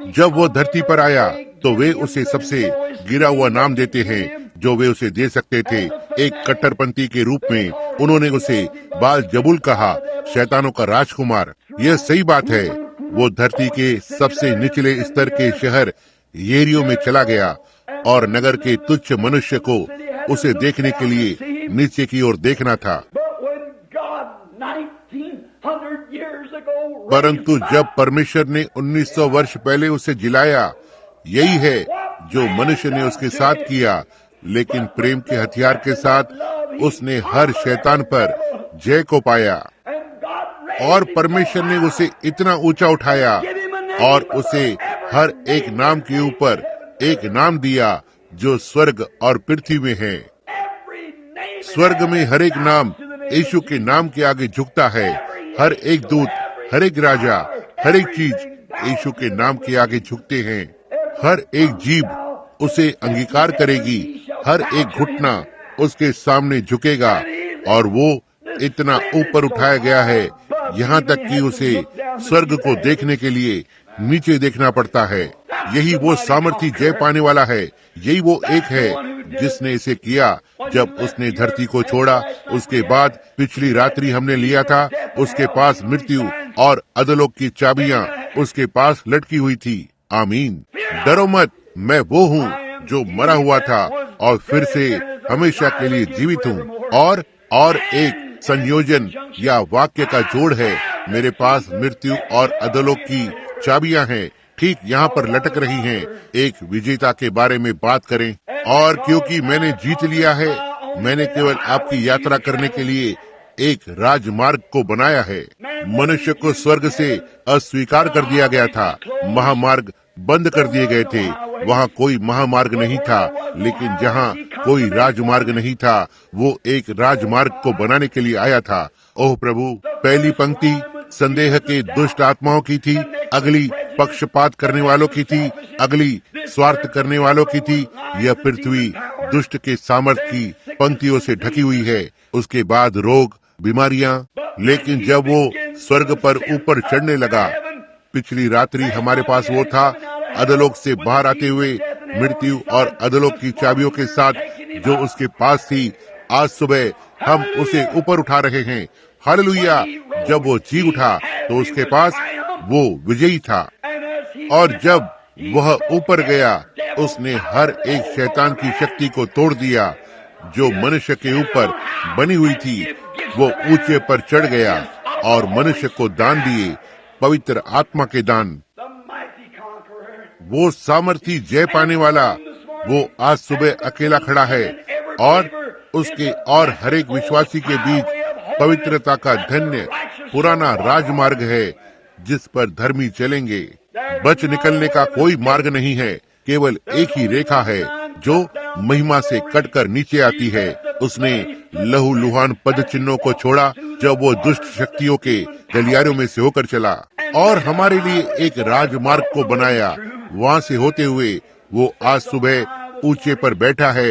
जब वो धरती पर आया तो वे उसे सबसे गिरा हुआ नाम देते हैं जो वे उसे दे सकते थे। एक कट्टरपंथी के रूप में उन्होंने उसे बाल जबूल कहा, शैतानों का राजकुमार। यह सही बात है। वो धरती के सबसे निचले स्तर के शहर येरियो में चला गया और नगर के तुच्छ मनुष्य को उसे देखने के लिए नीचे की ओर देखना था। परंतु जब परमेश्वर ने 1900 वर्ष पहले उसे जिलाया, यही है जो मनुष्य ने उसके साथ किया। लेकिन प्रेम के हथियार के साथ उसने हर शैतान पर जय को पाया, और परमेश्वर ने उसे इतना ऊंचा उठाया और उसे हर एक नाम के ऊपर एक नाम दिया जो स्वर्ग और पृथ्वी में है। स्वर्ग में हर एक नाम यीशु के नाम के आगे झुकता है। हर एक दूत, हर एक राजा, हर एक चीज यीशु के नाम के आगे झुकते हैं। हर एक जीभ उसे अंगीकार करेगी। हर एक घुटना उसके सामने झुकेगा, और वो इतना ऊपर उठाया गया है यहाँ तक कि उसे स्वर्ग को देखने के लिए नीचे देखना पड़ता है। यही वो सामर्थी जय पाने वाला है। यही वो एक है जिसने इसे किया। जब उसने धरती को छोड़ा, उसके बाद पिछली रात्रि हमने लिया था, उसके पास मृत्यु और अधोलोक की चाबियां उसके पास लटकी हुई थी। आमीन। डरो मत, मैं वो हूँ जो मरा हुआ था और फिर से हमेशा के लिए जीवित हूँ। और एक संयोजन या वाक्य का जोड़ है। मेरे पास मृत्यु और अधोलोक की चाबियां हैं, ठीक यहाँ पर लटक रही हैं। एक विजेता के बारे में बात करें। और क्योंकि मैंने जीत लिया है, मैंने केवल आपकी यात्रा करने के लिए एक राजमार्ग को बनाया है। मनुष्य को स्वर्ग से अस्वीकार कर दिया गया था। महामार्ग बंद कर दिए गए थे। वहाँ कोई महामार्ग नहीं था। लेकिन जहाँ कोई राजमार्ग नहीं था, वो एक राजमार्ग को बनाने के लिए आया था। ओह प्रभु, पहली पंक्ति संदेह के दुष्ट आत्माओं की थी, अगली पक्षपात करने वालों की थी, अगली स्वार्थ करने वालों की थी। यह पृथ्वी दुष्ट के सामर्थ की पंक्तियों से ढकी हुई है। उसके बाद रोग, बीमारियां। लेकिन जब वो स्वर्ग पर ऊपर चढ़ने लगा, पिछली रात्रि हमारे पास वो था, अधोलोक से बाहर आते हुए मृत्यु और अधोलोक की चाबियों के साथ जो उसके पास थी। आज सुबह हम उसे ऊपर उठा रहे हैं। हालेलुया। जब वो जी उठा तो उसके पास वो विजयी था, और जब वह ऊपर गया उसने हर एक शैतान की शक्ति को तोड़ दिया जो मनुष्य के ऊपर बनी हुई थी। वो ऊंचे पर चढ़ गया और मनुष्य को दान दिए, पवित्र आत्मा के दान। वो सामर्थी जय पाने वाला वो आज सुबह अकेला खड़ा है, और उसके और हर एक विश्वासी के बीच पवित्रता का धन्य पुराना राजमार्ग है जिस पर धर्मी चलेंगे। बच निकलने का कोई मार्ग नहीं है, केवल एक ही रेखा है जो महिमा से कटकर नीचे आती है। उसने लहू लुहान पद चिन्हों को छोड़ा जब वो दुष्ट शक्तियों के गलियारों में से होकर चला, और हमारे लिए एक राजमार्ग को बनाया। वहाँ से होते हुए वो आज सुबह ऊंचे पर बैठा है,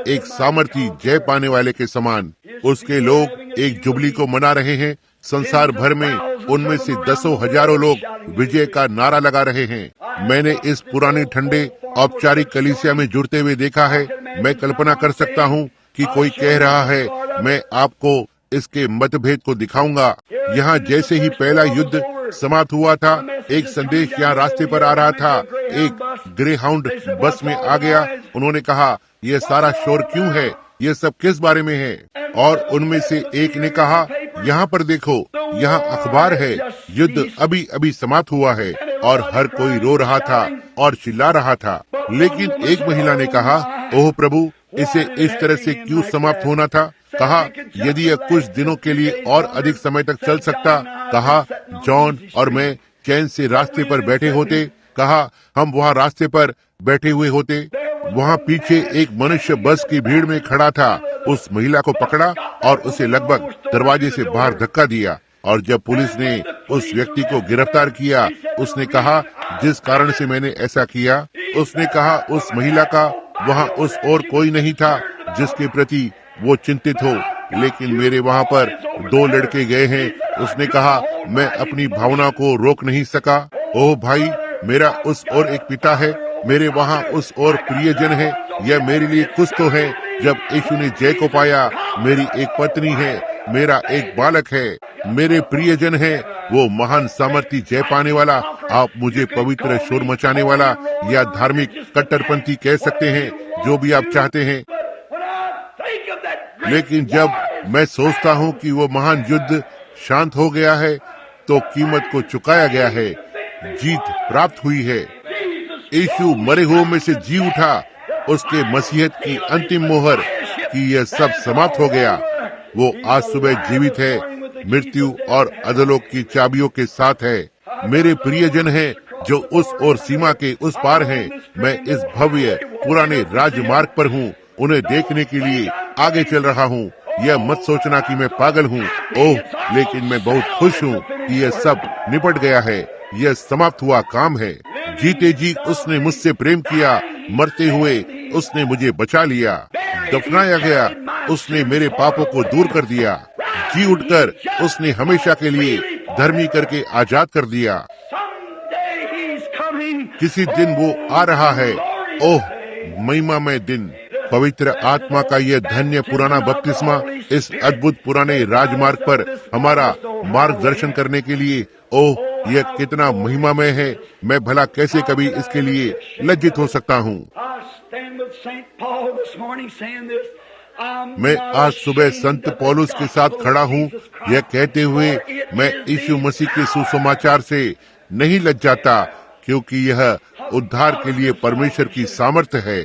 एक सामर्थी जय पाने वाले के समान। उसके लोग एक जुबली को मना रहे हैं। संसार भर में उनमें से दसों हजारों लोग विजय का नारा लगा रहे हैं। मैंने इस पुराने ठंडे औपचारिक कलीसिया में जुड़ते हुए देखा है। मैं कल्पना कर सकता हूँ कि कोई कह रहा है, मैं आपको इसके मतभेद को दिखाऊंगा। यहाँ जैसे ही पहला युद्ध समाप्त हुआ था, एक संदेश यहाँ रास्ते पर आ रहा था। एक ग्रे हाउंड बस में आ गया। उन्होंने कहा, यह सारा शोर क्यों है, ये सब किस बारे में है? और उनमें से एक ने कहा, यहाँ पर देखो, यहाँ अखबार है, युद्ध अभी अभी समाप्त हुआ है। और हर कोई रो रहा था और चिल्ला रहा था। लेकिन एक महिला ने कहा, ओह प्रभु, इसे इस तरह से क्यों समाप्त होना था? कहा, यदि यह कुछ दिनों के लिए और अधिक समय तक चल सकता, कहा जॉन और मैं चैन से रास्ते पर बैठे होते। कहा हम वहाँ रास्ते पर बैठे हुए होते। वहाँ पीछे एक मनुष्य बस की भीड़ में खड़ा था। उस महिला को पकड़ा और उसे लगभग दरवाजे से बाहर धक्का दिया। और जब पुलिस ने उस व्यक्ति को गिरफ्तार किया, उसने कहा, जिस कारण से मैंने ऐसा किया, उसने कहा उस महिला का वहाँ उस और कोई नहीं था जिसके प्रति वो चिंतित हो, लेकिन मेरे वहाँ पर 2 लड़के गए हैं। उसने कहा, मैं अपनी भावना को रोक नहीं सका। ओह भाई, मेरा उस और एक पिता है, मेरे वहाँ उस और प्रियजन है, यह मेरे लिए कुछ तो है। जब यीशु ने जय को पाया, मेरी एक पत्नी है, मेरा एक बालक है, मेरे प्रियजन है, वो महान सामर्थी जय पाने वाला। आप मुझे पवित्र शोर मचाने वाला या धार्मिक कट्टरपंथी कह सकते हैं, जो भी आप चाहते हैं। लेकिन जब मैं सोचता हूँ कि वो महान युद्ध शांत हो गया है, तो कीमत को चुकाया गया है, जीत प्राप्त हुई है। यीशु मरे हुओं में से जी उठा, उसके मसीहत की अंतिम मोहर कि यह सब समाप्त हो गया। वो आज सुबह जीवित है, मृत्यु और अधोलोक की चाबियों के साथ है। मेरे प्रियजन हैं जो उस और सीमा के उस पार हैं। मैं इस भव्य पुराने राजमार्ग पर हूँ, उन्हें देखने के लिए आगे चल रहा हूँ। यह मत सोचना कि मैं पागल हूँ। ओह, लेकिन मैं बहुत खुश हूँ कि यह सब निपट गया है, यह समाप्त हुआ काम है। जीते जी उसने मुझसे प्रेम किया, मरते हुए उसने मुझे बचा लिया। दफनाया गया, उसने मेरे पापों को दूर कर दिया। जी उठकर उसने हमेशा के लिए धर्मी करके आजाद कर दिया। किसी दिन वो आ रहा है। ओह, महिमामय दिन। पवित्र आत्मा का यह धन्य पुराना बपतिस्मा इस अद्भुत पुराने राजमार्ग पर हमारा मार्गदर्शन करने के लिए, ओह यह कितना महिमामय है। मैं भला कैसे कभी इसके लिए लज्जित हो सकता हूँ। मैं आज सुबह संत पौलुस के साथ खड़ा हूँ, यह कहते हुए मैं यीशु मसीह के सुसमाचार से नहीं लज्जाता, क्योंकि यह उद्धार के लिए परमेश्वर की सामर्थ है।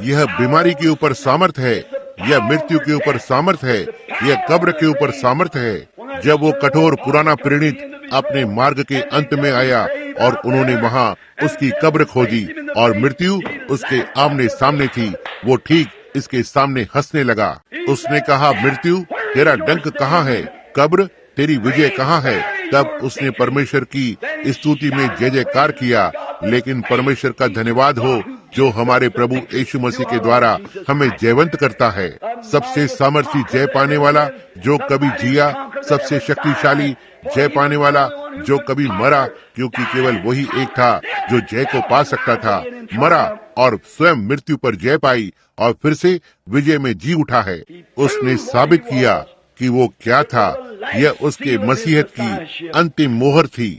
यह बीमारी के ऊपर सामर्थ है, यह मृत्यु के ऊपर सामर्थ है, यह कब्र के ऊपर सामर्थ है। जब वो कठोर पुराना प्रेरित अपने मार्ग के अंत में आया और उन्होंने वहाँ उसकी कब्र खोदी और मृत्यु उसके आमने सामने थी, वो ठीक इसके सामने हंसने लगा। उसने कहा, मृत्यु तेरा डंक कहाँ है, कब्र तेरी विजय कहाँ है? तब उसने परमेश्वर की स्तुति में जय जयकार किया। लेकिन परमेश्वर का धन्यवाद हो जो हमारे प्रभु यीशु मसीह के द्वारा हमें जयवंत करता है। सबसे सामर्थी जय पाने वाला जो कभी जिया, सबसे शक्तिशाली जय पाने वाला जो कभी मरा, क्योंकि केवल वही एक था जो जय को पा सकता था, मरा और स्वयं मृत्यु पर जय पाई और फिर से विजय में जी उठा है। उसने साबित किया कि वो क्या था। यह उसके मसीहत की अंतिम मोहर थी।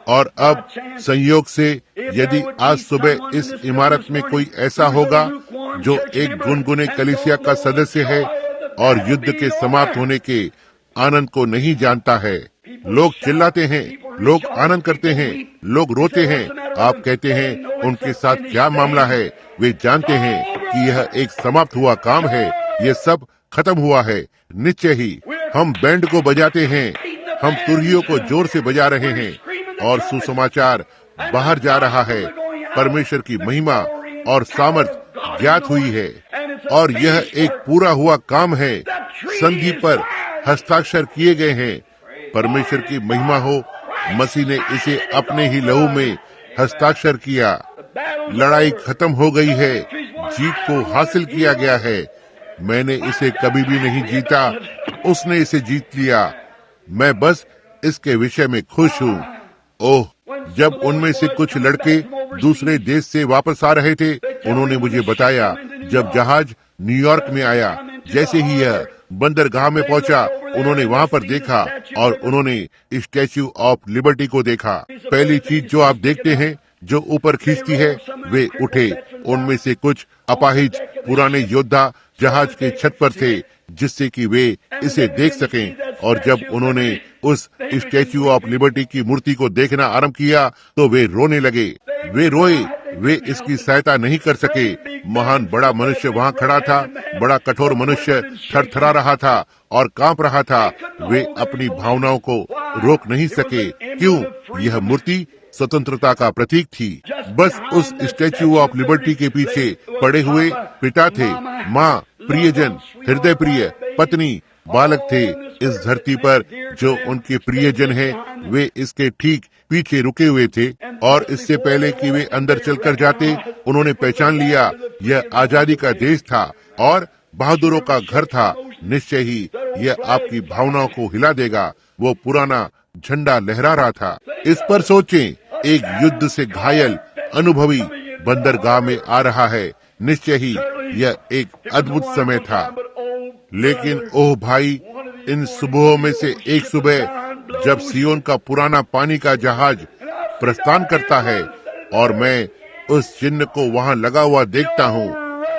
और अब संयोग से यदि आज सुबह इस इमारत में कोई ऐसा होगा जो एक गुनगुने कलीसिया का सदस्य है और युद्ध के समाप्त होने के आनंद को नहीं जानता है, लोग चिल्लाते हैं, लोग आनंद करते हैं, लोग रोते हैं। आप कहते हैं उनके साथ क्या मामला है? वे जानते हैं कि यह एक समाप्त हुआ काम है, यह सब खत्म हुआ है। निश्चय ही हम बैंड को बजाते हैं, हम तुरहियों को जोर से बजा रहे हैं और सुसमाचार बाहर जा रहा है। परमेश्वर की महिमा और सामर्थ ज्ञात हुई है और यह एक पूरा हुआ काम है। संधि पर हस्ताक्षर किए गए हैं। परमेश्वर की महिमा हो, मसीह ने इसे अपने ही लहू में हस्ताक्षर किया। लड़ाई खत्म हो गई है, जीत को हासिल किया गया है। मैंने इसे कभी भी नहीं जीता, उसने इसे जीत लिया। मैं बस इसके विषय में खुश हूँ। ओह, जब उनमें से कुछ लड़के दूसरे देश से वापस आ रहे थे, उन्होंने मुझे बताया जब जहाज न्यूयॉर्क में आया, जैसे ही यह बंदरगाह में पहुंचा, उन्होंने वहां पर देखा और उन्होंने स्टैच्यू ऑफ लिबर्टी को देखा। पहली चीज जो आप देखते हैं जो ऊपर खींचती है, वे उठे। उनमें से कुछ अपाहिज पुराने योद्धा जहाज के छत पर थे जिससे कि वे इसे देख सकें। और जब उन्होंने उस स्टैच्यू ऑफ लिबर्टी की मूर्ति को देखना आरंभ किया तो वे रोने लगे। वे रोए, वे इसकी सहायता नहीं कर सके। महान बड़ा मनुष्य वहाँ खड़ा था, बड़ा कठोर मनुष्य थरथरा रहा था और कांप रहा था। वे अपनी भावनाओं को रोक नहीं सके। क्यों? यह मूर्ति स्वतंत्रता का प्रतीक थी। बस उस स्टैच्यू ऑफ लिबर्टी के पीछे पड़े हुए पिता थे, माँ, प्रियजन, हृदय प्रिय, पत्नी, बालक थे। इस धरती पर जो उनके प्रियजन हैं, वे इसके ठीक पीछे रुके हुए थे। और इससे पहले कि वे अंदर चलकर जाते, उन्होंने पहचान लिया यह आजादी का देश था और बहादुरों का घर था। निश्चय ही यह आपकी भावनाओं को हिला देगा। वो पुराना झंडा लहरा रहा था। इस पर सोचें, एक युद्ध से घायल अनुभवी बंदरगाह में आ रहा है। निश्चय ही यह एक अद्भुत समय था। लेकिन ओह भाई, इन सुबहों में से एक सुबह जब सियोन का पुराना पानी का जहाज प्रस्थान करता है और मैं उस चिन्ह को वहां लगा हुआ देखता हूँ,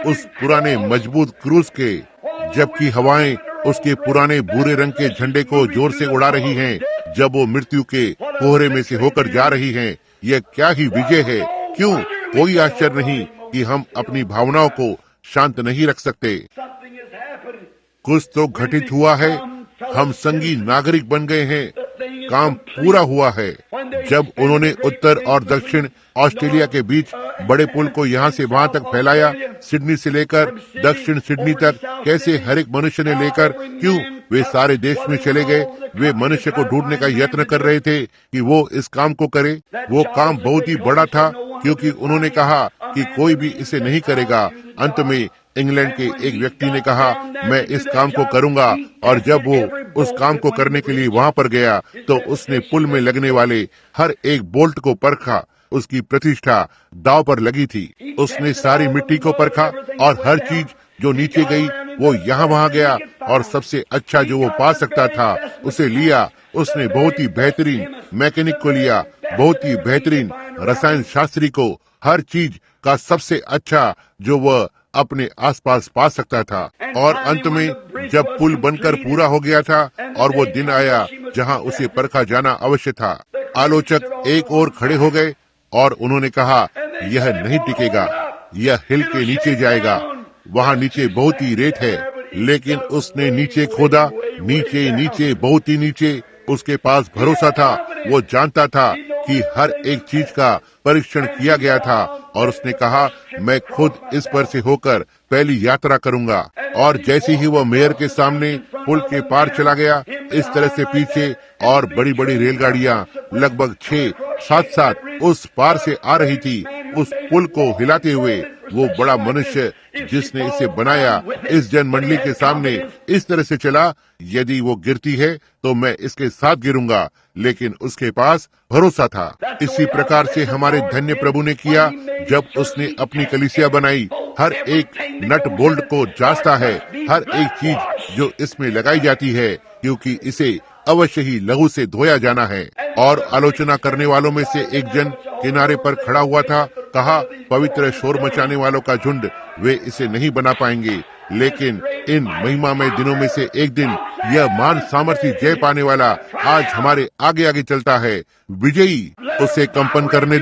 उस पुराने मजबूत क्रूज के, जबकि हवाएं उसके पुराने भूरे रंग के झंडे को जोर से उड़ा रही हैं, जब वो मृत्यु के कोहरे में से होकर जा रही हैं। यह क्या ही विजय है। क्यों? कोई आश्चर्य नहीं कि हम अपनी भावनाओं को शांत नहीं रख सकते। कुछ तो घटित हुआ है। हम संगी नागरिक बन गए हैं। काम पूरा हुआ है। जब उन्होंने उत्तर और दक्षिण ऑस्ट्रेलिया के बीच बड़े पुल को यहाँ से वहाँ तक फैलाया, सिडनी से लेकर दक्षिण सिडनी तक, कैसे हर एक मनुष्य ने लेकर, क्यों वे सारे देश में चले गए। वे मनुष्य को ढूंढने का यत्न कर रहे थे कि वो इस काम को करे। वो काम बहुत ही बड़ा था क्योंकि उन्होंने कहा कि कोई भी इसे नहीं करेगा। अंत में इंग्लैंड के एक व्यक्ति ने कहा, मैं इस काम को करूंगा। और जब वो उस काम को करने के लिए वहाँ पर गया तो उसने पुल में लगने वाले हर एक बोल्ट को परखा। उसकी प्रतिष्ठा दांव पर लगी थी। उसने सारी मिट्टी को परखा और हर चीज जो नीचे गई वो यहाँ वहाँ गया और सबसे अच्छा जो वो पा सकता था उसे लिया। उसने बहुत ही बेहतरीन मैकेनिक को लिया, बहुत ही बेहतरीन रसायन शास्त्री को, हर चीज का सबसे अच्छा जो वह अपने आसपास पा सकता था। और अंत में जब पुल बनकर पूरा हो गया था और वो दिन आया जहां उसे परखा जाना अवश्य था, आलोचक एक ओर खड़े हो गए और उन्होंने कहा, यह नहीं टिकेगा, यह हिल के नीचे जाएगा। वहाँ नीचे बहुत ही रेत है। लेकिन उसने नीचे खोदा, नीचे नीचे बहुत ही नीचे। उसके पास भरोसा था। वो जानता था कि हर एक चीज का परीक्षण किया गया था और उसने कहा, मैं खुद इस पर से होकर पहली यात्रा करूंगा। और जैसे ही वो मेयर के सामने पुल के पार चला गया, इस तरह से पीछे और बड़ी बड़ी रेलगाड़ियां लगभग 6-7 उस पार से आ रही थी, उस पुल को हिलाते हुए। वो बड़ा मनुष्य जिसने इसे बनाया इस जनमंडली के सामने इस तरह से चला, यदि वो गिरती है तो मैं इसके साथ गिरूंगा। लेकिन उसके पास भरोसा था। इसी प्रकार से हमारे धन्य प्रभु ने किया जब उसने अपनी कलीसिया बनाई। हर एक नट बोल्ट को जांचता है, हर एक चीज जो इसमें लगाई जाती है, क्योंकि इसे अवश्य ही लहू से धोया जाना है। और आलोचना करने वालों में से एक जन किनारे पर खड़ा हुआ था। कहा, पवित्र शोर मचाने वालों का झुंड, वे इसे नहीं बना पाएंगे, लेकिन इन महिमामय दिनों में से एक दिन यह मान सामर्थ्य जय पाने वाला आज हमारे आगे आगे चलता है, विजयी। उसे कंपन करने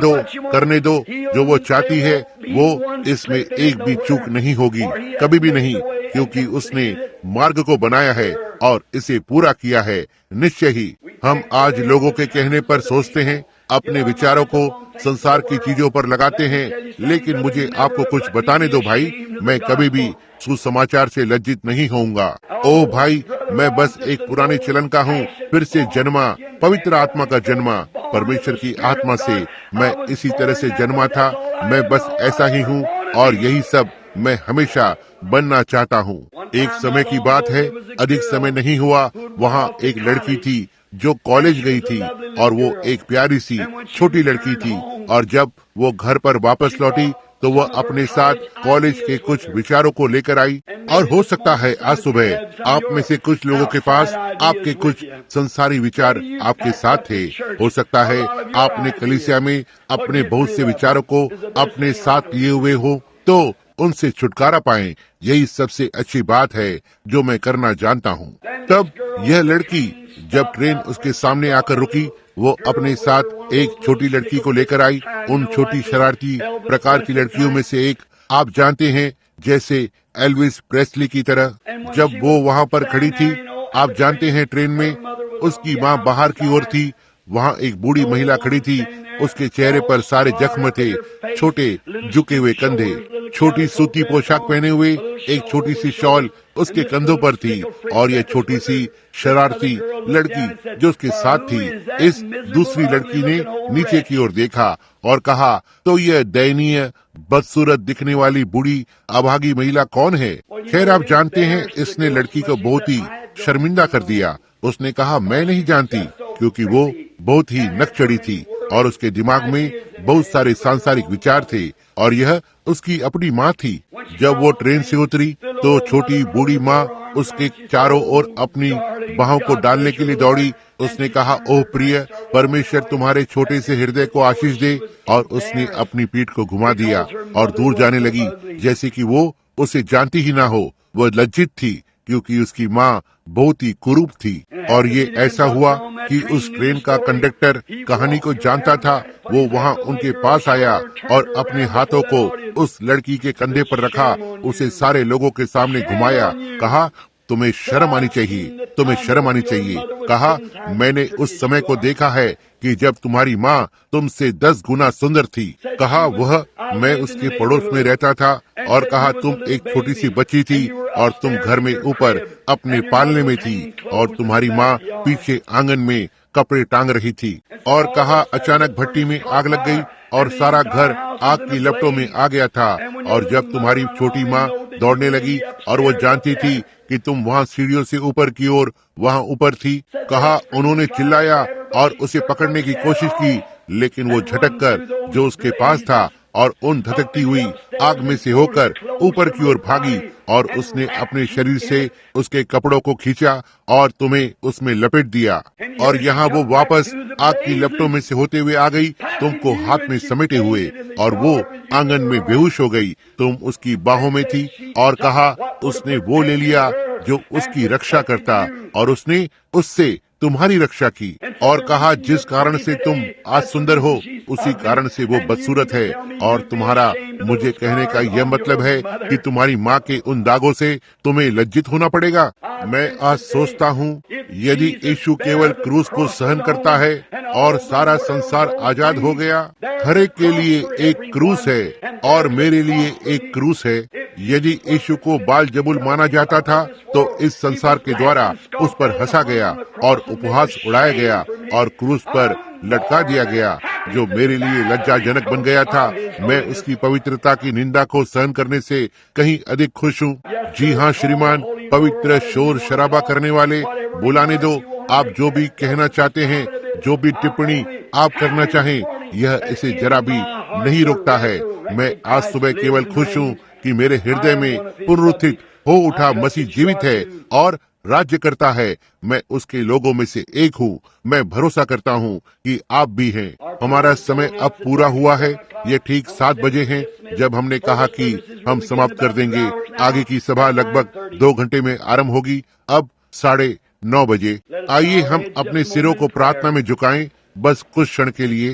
दो जो वो चाहती है, वो इसमें एक भी चूक नहीं होगी, कभी भी नहीं, क्योंकि उसने मार्ग को बनाया है और इसे पूरा किया है। निश्चय ही हम आज लोगों के कहने पर सोचते हैं, अपने विचारों को संसार की चीजों पर लगाते हैं, लेकिन मुझे आपको कुछ बताने दो भाई, मैं कभी भी सुसमाचार से लज्जित नहीं होऊंगा। ओ भाई, मैं बस एक पुराने चलन का हूँ, फिर से जन्मा, पवित्र आत्मा का जन्मा, परमेश्वर की आत्मा से मैं इसी तरह से जन्मा था। मैं बस ऐसा ही हूँ और यही सब मैं हमेशा बनना चाहता हूँ। एक समय की बात है, अधिक समय नहीं हुआ, वहाँ एक लड़की थी जो कॉलेज गई थी, और वो एक प्यारी सी छोटी लड़की थी। और जब वो घर पर वापस लौटी तो वह अपने साथ कॉलेज के कुछ विचारों को लेकर आई। और हो सकता है आज सुबह आप में से कुछ लोगों के पास आपके कुछ संसारी विचार आपके साथ थे। हो सकता है आपने कलीसिया में अपने बहुत से विचारों को अपने साथ लिए हुए हो, तो उनसे छुटकारा पाएं। यही सबसे अच्छी बात है जो मैं करना जानता हूँ। तब यह लड़की, जब ट्रेन उसके सामने आकर रुकी, वो अपने साथ एक छोटी लड़की को लेकर आई। उन छोटी शरारती प्रकार की लड़कियों में से एक, आप जानते हैं, जैसे एल्विस प्रेस्ली की तरह। जब वो वहाँ पर खड़ी थी, आप जानते हैं, ट्रेन में उसकी माँ बाहर की ओर थी। वहाँ एक बूढ़ी महिला खड़ी थी, उसके चेहरे पर सारे जख्म थे, छोटे झुके हुए कंधे, छोटी सूती पोशाक पहने हुए, एक छोटी सी शॉल उसके कंधों पर थी। और यह छोटी सी शरारती लड़की जो उसके साथ थी, इस दूसरी लड़की ने नीचे की ओर देखा और कहा, तो यह दयनीय बदसूरत दिखने वाली बूढ़ी अभागी महिला कौन है? खैर, आप जानते हैं, इसने लड़की को बहुत ही शर्मिंदा कर दिया। उसने कहा, मैं नहीं जानती, क्योंकि वो बहुत ही नकचढ़ी थी और उसके दिमाग में बहुत सारे सांसारिक विचार थे, और यह उसकी अपनी माँ थी। जब वो ट्रेन से उतरी तो छोटी बूढ़ी माँ उसके चारों ओर अपनी बाहों को डालने के लिए दौड़ी। उसने कहा, ओह प्रिय, परमेश्वर तुम्हारे छोटे से हृदय को आशीष दे। और उसने अपनी पीठ को घुमा दिया और दूर जाने लगी, जैसे कि वो उसे जानती ही ना हो। वह लज्जित थी, क्योंकि उसकी माँ बहुत ही कुरूप थी। और ये ऐसा हुआ कि उस ट्रेन का कंडक्टर कहानी को जानता था। वो वहाँ उनके पास आया और अपने हाथों को उस लड़की के कंधे पर रखा, उसे सारे लोगों के सामने घुमाया। कहा, तुम्हें शर्म आनी चाहिए, तुम्हें शर्म आनी चाहिए। कहा, मैंने उस समय को देखा है कि जब तुम्हारी माँ तुमसे 10 गुना सुंदर थी। कहा, वह मैं उसके पड़ोस में रहता था। और कहा, तुम एक छोटी सी बच्ची थी और तुम घर में ऊपर अपने पालने में थी, और तुम्हारी माँ पीछे आंगन में कपड़े टांग रही थी। और कहा, अचानक भट्टी में आग लग गई और सारा घर आग की लपटों में आ गया था। और जब तुम्हारी छोटी माँ दौड़ने लगी और वो जानती थी कि तुम वहाँ सीढ़ियों से ऊपर की ओर वहाँ ऊपर थी, कहा, उन्होंने चिल्लाया और उसे पकड़ने की कोशिश की, लेकिन वो झटक कर जो उसके पास था और उन धधकती हुई आग में से होकर ऊपर की ओर भागी, और उसने अपने शरीर से उसके कपड़ों को खींचा और तुम्हें उसमें लपेट दिया। और यहाँ वो वापस आग की लपटों में से होते हुए आ गई, तुमको हाथ में समेटे हुए, और वो आंगन में बेहोश हो गई। तुम उसकी बाहों में थी। और कहा, उसने वो ले लिया जो उसकी रक्षा करता, और उसने उससे तुम्हारी रक्षा की। और कहा, जिस कारण से तुम आज सुंदर हो, उसी कारण से वो बदसूरत है। और तुम्हारा मुझे कहने का यह मतलब है कि तुम्हारी माँ के उन दागों से तुम्हें लज्जित होना पड़ेगा। मैं आज सोचता हूँ, यदि यीशु केवल क्रूस को सहन करता है और सारा संसार आजाद हो गया, हर एक के लिए एक क्रूस है और मेरे लिए एक क्रूस है। यदि यीशु को बाल जबुल माना जाता था, तो इस संसार के द्वारा उस पर हंसा गया और उपहास उड़ाया गया और क्रूस पर लटका दिया गया, जो मेरे लिए लज्जाजनक बन गया था। मैं उसकी पवित्रता की निंदा को सहन करने से कहीं अधिक खुश हूँ। जी हाँ श्रीमान, पवित्र शोर शराबा करने वाले, बुलाने दो। आप जो भी कहना चाहते हैं, जो भी टिप्पणी आप करना चाहें, यह इसे जरा भी नहीं रोकता है। मैं आज सुबह केवल खुश हूँ कि मेरे हृदय में पुनरुत्थित हो उठा मसीह जीवित है और राज्य करता है। मैं उसके लोगों में से एक हूँ। मैं भरोसा करता हूँ कि आप भी हैं। हमारा समय अब पूरा हुआ है। ये ठीक 7 बजे हैं जब हमने कहा कि हम समाप्त कर देंगे। आगे की सभा लगभग 2 घंटे में आरंभ होगी। अब 9:30 बजे। आइए हम अपने सिरों को प्रार्थना में झुकाएं, बस कुछ क्षण के लिए।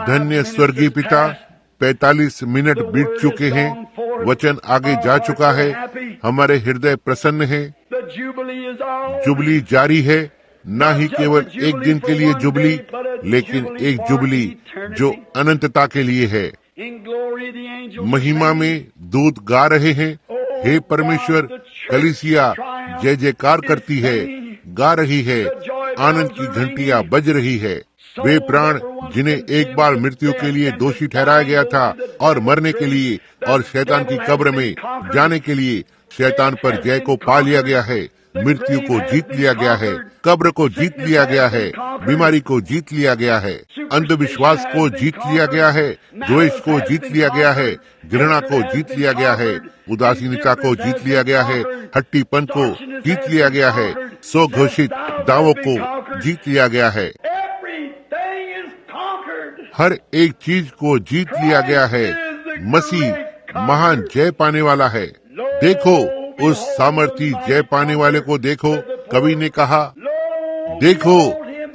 धन्य स्वर्गीय पिता, 45 मिनट बीत चुके हैं। वचन आगे जा चुका है। हमारे हृदय प्रसन्न है। जुबली जारी है। न ही केवल एक दिन के लिए जुबली, लेकिन एक जुबली जो अनंतता के लिए है। महिमा में दूत गा रहे हैं, हे परमेश्वर। कलीसिया जय जयकार करती है, गा रही है। आनंद की घंटियां बज रही है। वे प्राण जिन्हें एक बार मृत्यु के लिए दोषी ठहराया गया था और मरने के लिए और शैतान की कब्र में जाने के लिए शैतान पर जय को पा लिया गया है। मृत्यु को जीत लिया गया है, कब्र को जीत लिया गया है, बीमारी को जीत लिया गया है, अंधविश्वास को जीत लिया गया है, द्वेष को जीत लिया गया है, घृणा को जीत लिया गया है, उदासीनता को जीत लिया गया है, हट्टीपन को जीत लिया गया है, स्वघोषित दावों को जीत लिया गया है। हर एक चीज को जीत लिया गया है। मसीह महान जय पाने वाला है। देखो उस सामर्थी जय पाने वाले को देखो। कवि ने कहा, देखो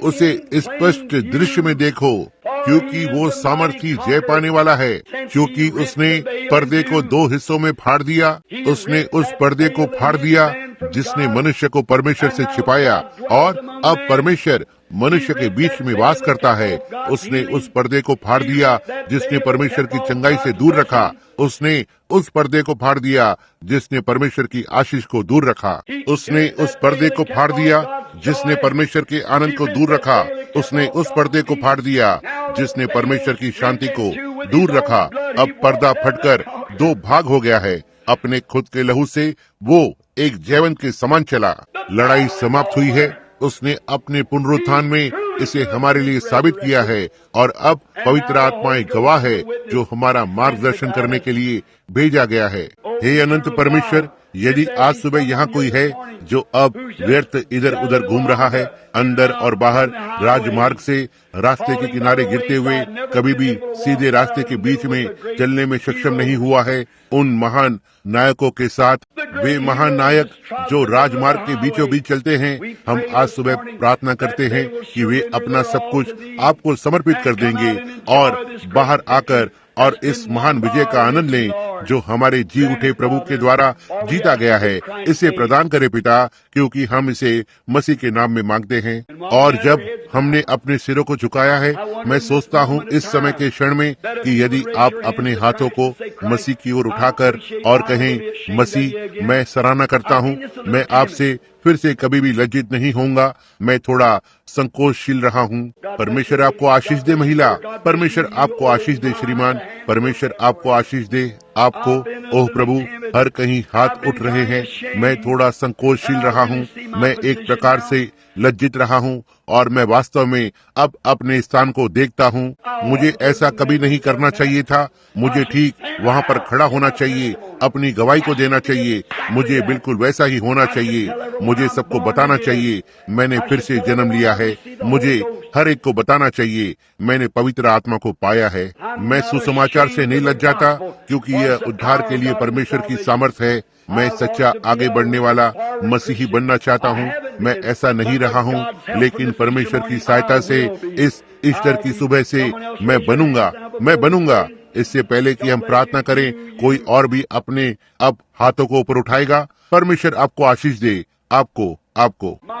उसे स्पष्ट दृश्य में देखो, क्योंकि वो सामर्थी जय पाने वाला है। क्योंकि उसने पर्दे को 2 हिस्सों में फाड़ दिया। उसने उस पर्दे को फाड़ दिया जिसने मनुष्य को परमेश्वर से छिपाया, और अब परमेश्वर मनुष्य के बीच में वास करता है। उसने उस पर्दे को फाड़ दिया जिसने परमेश्वर की चंगाई से दूर रखा। उसने उस पर्दे को फाड़ दिया जिसने परमेश्वर की आशीष को दूर रखा। उसने उस पर्दे को फाड़ दिया जिसने परमेश्वर के आनंद को दूर रखा। उसने उस पर्दे को फाड़ दिया जिसने परमेश्वर की शांति को दूर रखा। अब पर्दा फटकर 2 भाग हो गया है। अपने खुद के लहू से वो एक जयवंत के समान चला। लड़ाई समाप्त हुई है। उसने अपने पुनरुत्थान में इसे हमारे लिए साबित किया है, और अब पवित्र आत्माएं गवाह है जो हमारा मार्गदर्शन करने के लिए भेजा गया है। हे अनंत परमेश्वर, यदि आज सुबह यहाँ कोई है जो अब व्यर्थ इधर उधर घूम रहा है, अंदर और बाहर राजमार्ग से रास्ते के किनारे गिरते हुए कभी भी सीधे रास्ते के बीच में चलने में सक्षम नहीं हुआ है, उन महान नायकों के साथ, वे महान नायक जो राजमार्ग के बीचों बीच चलते हैं, हम आज सुबह प्रार्थना करते हैं कि वे अपना सब कुछ आपको समर्पित कर देंगे और बाहर आकर और इस महान विजय का आनंद लें जो हमारे जी उठे प्रभु के द्वारा जीता गया है। इसे प्रदान करे पिता, क्योंकि हम इसे मसीह के नाम में मांगते हैं। और जब हमने अपने सिरों को झुकाया है, मैं सोचता हूँ इस समय के क्षण में कि यदि आप अपने हाथों को मसीह की ओर उठाकर और कहें, मसीह मैं सराहना करता हूँ, मैं आपसे फिर से कभी भी लज्जित नहीं होऊंगा, मैं थोड़ा संकोचशील रहा हूँ। परमेश्वर आपको आशीष दे महिला, परमेश्वर आपको आशीष दे श्रीमान, परमेश्वर आपको आशीष दे आपको। ओह प्रभु, हर कहीं हाथ उठ रहे हैं। मैं थोड़ा संकोचशील रहा हूँ, मैं एक प्रकार से लज्जित रहा हूँ, और मैं वास्तव में अब अपने स्थान को देखता हूँ। मुझे ऐसा कभी नहीं करना चाहिए था। मुझे ठीक वहाँ पर खड़ा होना चाहिए, अपनी गवाही को देना चाहिए। मुझे बिल्कुल वैसा ही होना चाहिए। मुझे सबको बताना चाहिए मैंने फिर से जन्म लिया है। मुझे हर एक को बताना चाहिए मैंने पवित्र आत्मा को पाया है। मैं सुसमाचार से नहीं लज्जाता, क्योंकि यह उद्धार के लिए परमेश्वर की सामर्थ है। मैं सच्चा आगे बढ़ने वाला मसीही बनना चाहता हूँ। मैं ऐसा नहीं रहा हूँ, लेकिन परमेश्वर की सहायता से इस ईस्टर की सुबह से मैं बनूंगा। इससे पहले कि हम प्रार्थना करें, कोई और भी अपने अब हाथों को ऊपर उठाएगा। परमेश्वर आपको आशीष दे, आपको।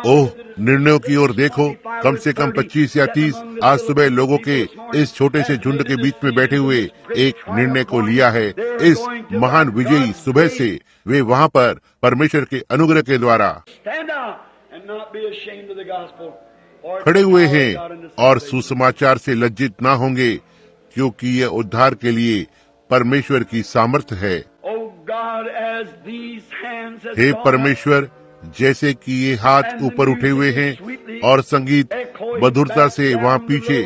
ओह, निर्णयों की ओर देखो। कम से कम 25 या 30 आज सुबह लोगों के इस छोटे से झुंड के बीच में बैठे हुए एक निर्णय को लिया है। इस महान विजयी सुबह से वे वहाँ पर परमेश्वर के अनुग्रह के द्वारा खड़े हुए हैं और सुसमाचार से लज्जित ना होंगे, क्योंकि यह उद्धार के लिए परमेश्वर की सामर्थ है। हे परमेश्वर, जैसे कि ये हाथ ऊपर उठे हुए हैं और संगीत मधुरता से वहाँ पीछे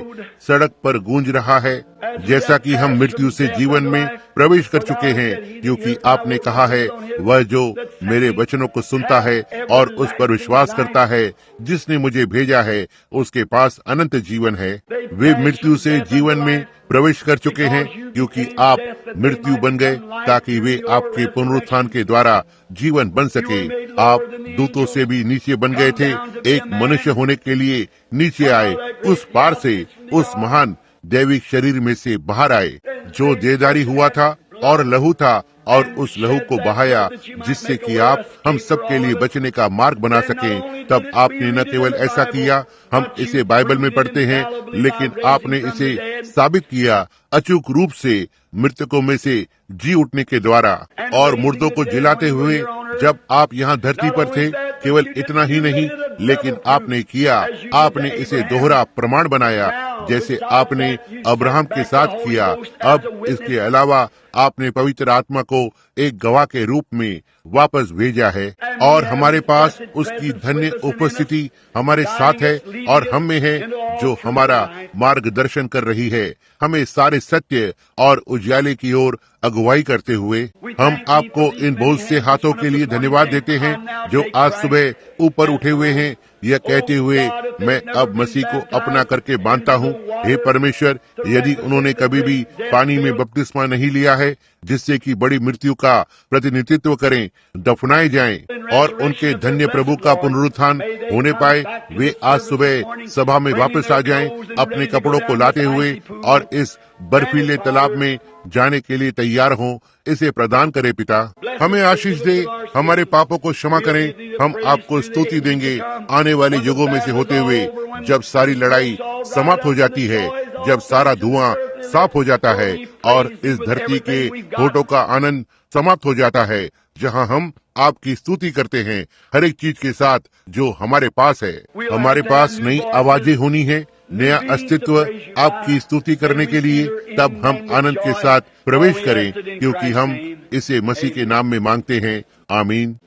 सड़क पर गूंज रहा है, जैसा कि हम मृत्यु से जीवन में प्रवेश कर चुके हैं, क्योंकि आपने कहा है, वह जो मेरे वचनों को सुनता है और उस पर विश्वास करता है जिसने मुझे भेजा है, उसके पास अनंत जीवन है। वे मृत्यु से जीवन में प्रवेश कर चुके हैं, क्योंकि आप मृत्यु बन गए ताकि वे आपके पुनरुत्थान के द्वारा जीवन बन सके। आप दूतों से भी नीचे बन गए थे, एक मनुष्य होने के लिए नीचे आए, उस पार से, उस महान दैविक शरीर में से बाहर आए जो देहधारी हुआ था और लहू था, और उस लहू को बहाया जिससे कि आप हम सबके लिए बचने का मार्ग बना सकें। तब आपने न केवल ऐसा किया, हम इसे बाइबल में पढ़ते हैं, लेकिन आपने इसे साबित किया अचूक रूप से मृतकों में से जी उठने के द्वारा और मुर्दों को जिलाते हुए। जब आप यहाँ धरती पर थे, केवल इतना ही नहीं, लेकिन आपने किया, आपने इसे दोहरा प्रमाण बनाया, जैसे आपने अब्राहम के साथ किया। अब इसके अलावा आपने पवित्र आत्मा को एक गवाह के रूप में वापस भेजा है, और हमारे पास उसकी धन्य उपस्थिति हमारे साथ है और हम में है, जो हमारा मार्गदर्शन कर रही है, हमें सारे सत्य और उजाले की ओर अगुवाई करते हुए। हम आपको इन बहुत से हाथों के लिए धन्यवाद देते हैं जो आज सुबह ऊपर उठे हुए हैं, यह कहते हुए, मैं अब मसीह को अपना करके मानता हूँ। हे परमेश्वर, यदि उन्होंने कभी भी पानी में बपतिस्मा नहीं लिया है, जिससे कि बड़ी मृत्यु का प्रतिनिधित्व करें, दफनाए जाएं और उनके धन्य प्रभु का पुनरुत्थान होने पाए, वे आज सुबह सभा में वापस आ जाएं, अपने कपड़ों को लाते हुए, और इस बर्फीले तालाब में जाने के लिए तैयार हों। इसे प्रदान करे पिता, हमें आशीष दे, हमारे पापों को क्षमा करें। हम आपको स्तुति देंगे आने वाले युगों में से होते हुए, जब सारी लड़ाई समाप्त हो जाती है, जब सारा धुआं साफ हो जाता है और इस धरती के होठों का आनंद समाप्त हो जाता है, जहां हम आपकी स्तुति करते हैं हर एक चीज के साथ जो हमारे पास है। हमारे पास नई आवाजें होनी है, नया अस्तित्व आपकी स्तुति करने के लिए। तब हम आनंद के साथ प्रवेश करें, क्योंकि हम इसे मसीह के नाम में मांगते हैं। आमीन।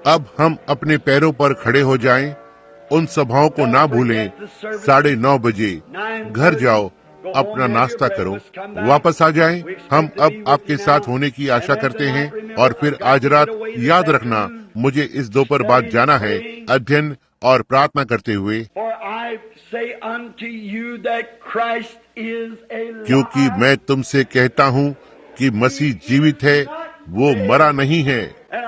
अब हम अपने पैरों पर खड़े हो जाएं। उन सभाओं को ना भूलें। 9:30 बजे घर जाओ, अपना नाश्ता करो, वापस आ जाएं। हम अब आपके साथ होने की आशा करते हैं। और फिर आज रात याद रखना, मुझे इस दोपहर बाद जाना है, अध्ययन और प्रार्थना करते हुए, क्योंकि मैं तुमसे कहता हूँ कि मसीह जीवित है, वो मरा नहीं है।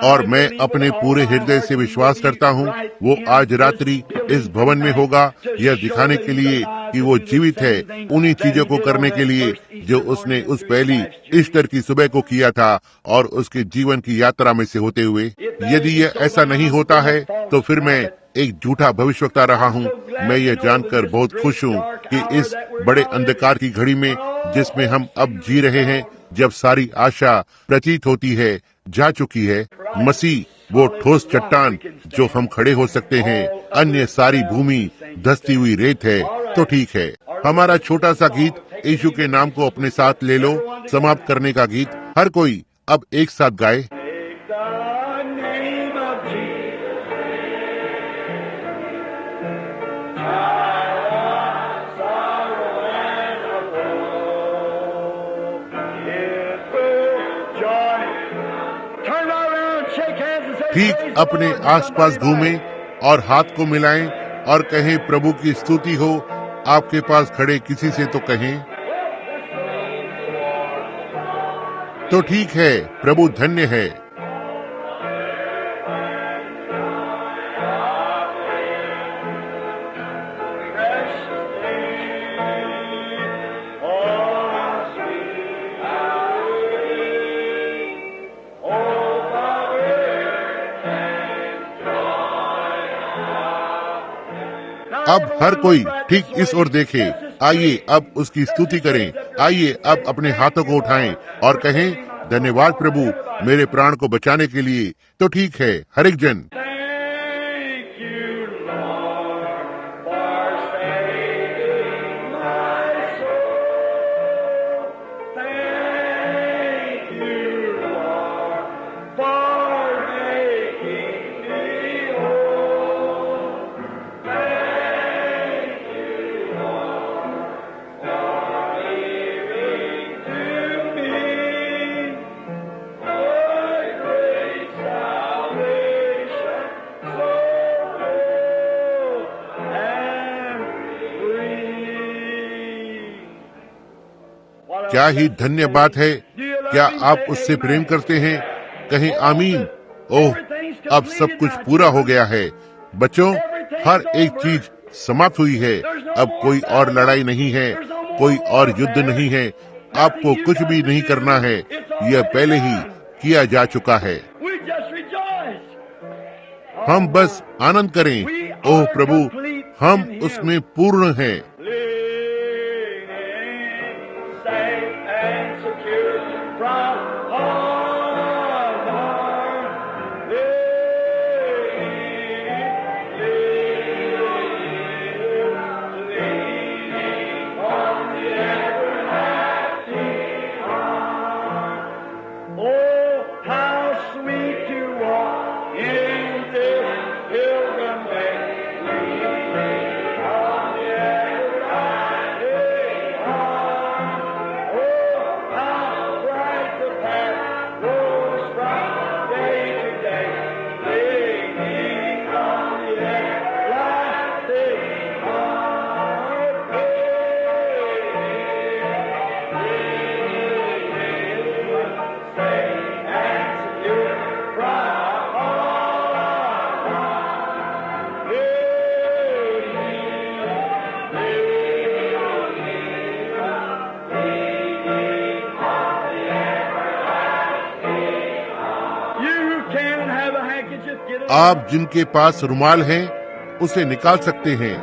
और मैं अपने पूरे हृदय से विश्वास करता हूँ, वो आज रात्रि इस भवन में होगा, यह दिखाने के लिए कि वो जीवित है, उन्हीं चीजों को करने के लिए जो उसने उस पहली ईस्टर की सुबह को किया था और उसके जीवन की यात्रा में से होते हुए। यदि यह ऐसा नहीं होता है, तो फिर मैं एक झूठा भविष्यवक्ता रहा हूँ। मैं ये जानकर बहुत खुश हूँ कि इस बड़े अंधकार की घड़ी में, जिसमें हम अब जी रहे हैं, जब सारी आशा प्रतीत होती है जा चुकी है, मसीह वो ठोस चट्टान जो हम खड़े हो सकते हैं, अन्य सारी भूमि धंसती हुई रेत है। तो ठीक है, हमारा छोटा सा गीत यीशु के नाम को अपने साथ ले लो, समाप्त करने का गीत हर कोई अब एक साथ गाए। ठीक अपने आसपास घूमें और हाथ को मिलाएं और कहें, प्रभु की स्तुति हो। आपके पास खड़े किसी से तो कहें। तो ठीक है, प्रभु धन्य है। अब हर कोई ठीक इस ओर देखे। आइए अब उसकी स्तुति करें। आइए अब अपने हाथों को उठाएं और कहें, धन्यवाद प्रभु मेरे प्राण को बचाने के लिए। तो ठीक है, हर एक जन। Thank you. क्या ही धन्य बात है। क्या आप उससे प्रेम करते हैं? कहें आमीन। ओह, अब सब कुछ पूरा हो गया है बच्चों, हर एक चीज समाप्त हुई है। अब कोई और लड़ाई नहीं है, कोई और युद्ध नहीं है, आपको कुछ भी नहीं करना है, यह पहले ही किया जा चुका है। हम बस आनंद करें। ओह प्रभु, हम उसमें पूर्ण हैं। आप जिनके पास रुमाल है उसे निकाल सकते हैं।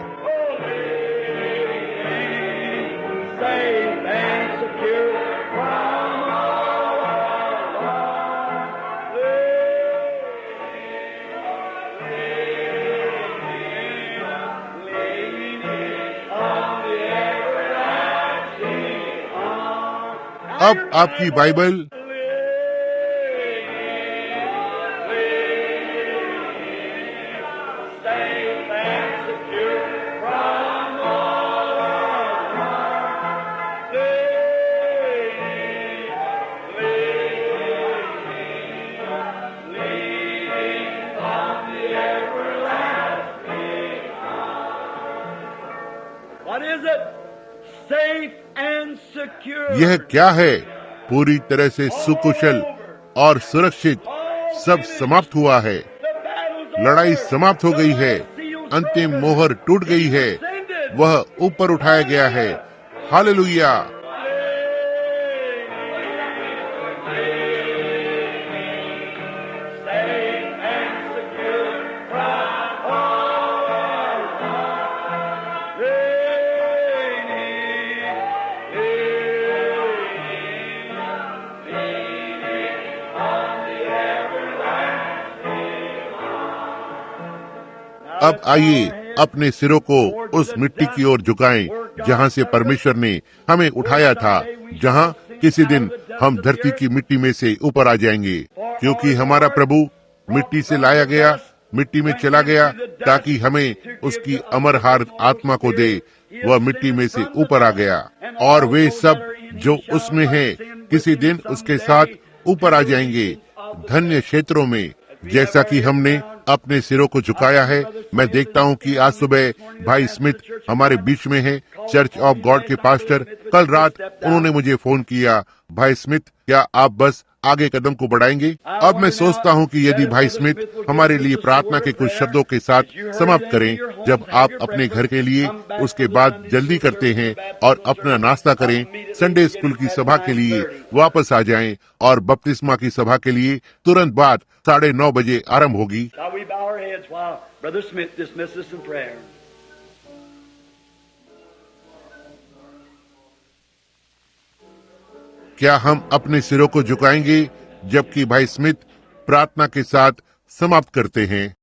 अब आपकी बाइबल यह क्या है? पूरी तरह से सुकुशल और सुरक्षित सब समाप्त हुआ है। लड़ाई समाप्त हो गई है, अंतिम मोहर टूट गई है, वह ऊपर उठाया गया है। हालेलुया। अब आइए अपने सिरों को उस मिट्टी की ओर झुकाएं जहां से परमेश्वर ने हमें उठाया था, जहां किसी दिन हम धरती की मिट्टी में से ऊपर आ जाएंगे, क्योंकि हमारा प्रभु मिट्टी से लाया गया, मिट्टी में चला गया, ताकि हमें उसकी अमरहार आत्मा को दे। वह मिट्टी में से ऊपर आ गया और वे सब जो उसमें हैं किसी दिन उसके साथ ऊपर आ जाएंगे धन्य क्षेत्रों में। जैसा कि हमने अपने सिरों को झुकाया है, मैं देखता हूं कि आज सुबह भाई स्मिथ हमारे बीच में हैं, चर्च ऑफ गॉड के पास्टर। कल रात उन्होंने मुझे फोन किया, भाई स्मिथ क्या आप बस आगे कदम को बढ़ाएंगे? अब मैं सोचता हूं कि यदि भाई स्मिथ हमारे लिए प्रार्थना के कुछ शब्दों के साथ समाप्त करें, जब आप अपने घर के लिए उसके बाद जल्दी करते हैं और अपना नाश्ता करें, संडे स्कूल की सभा के लिए वापस आ जाएं और बपतिस्मा की सभा के लिए तुरंत बाद 9:30 बजे आरंभ होगी। क्या हम अपने सिरों को झुकाएंगे जबकि भाई स्मिथ प्रार्थना के साथ समाप्त करते हैं?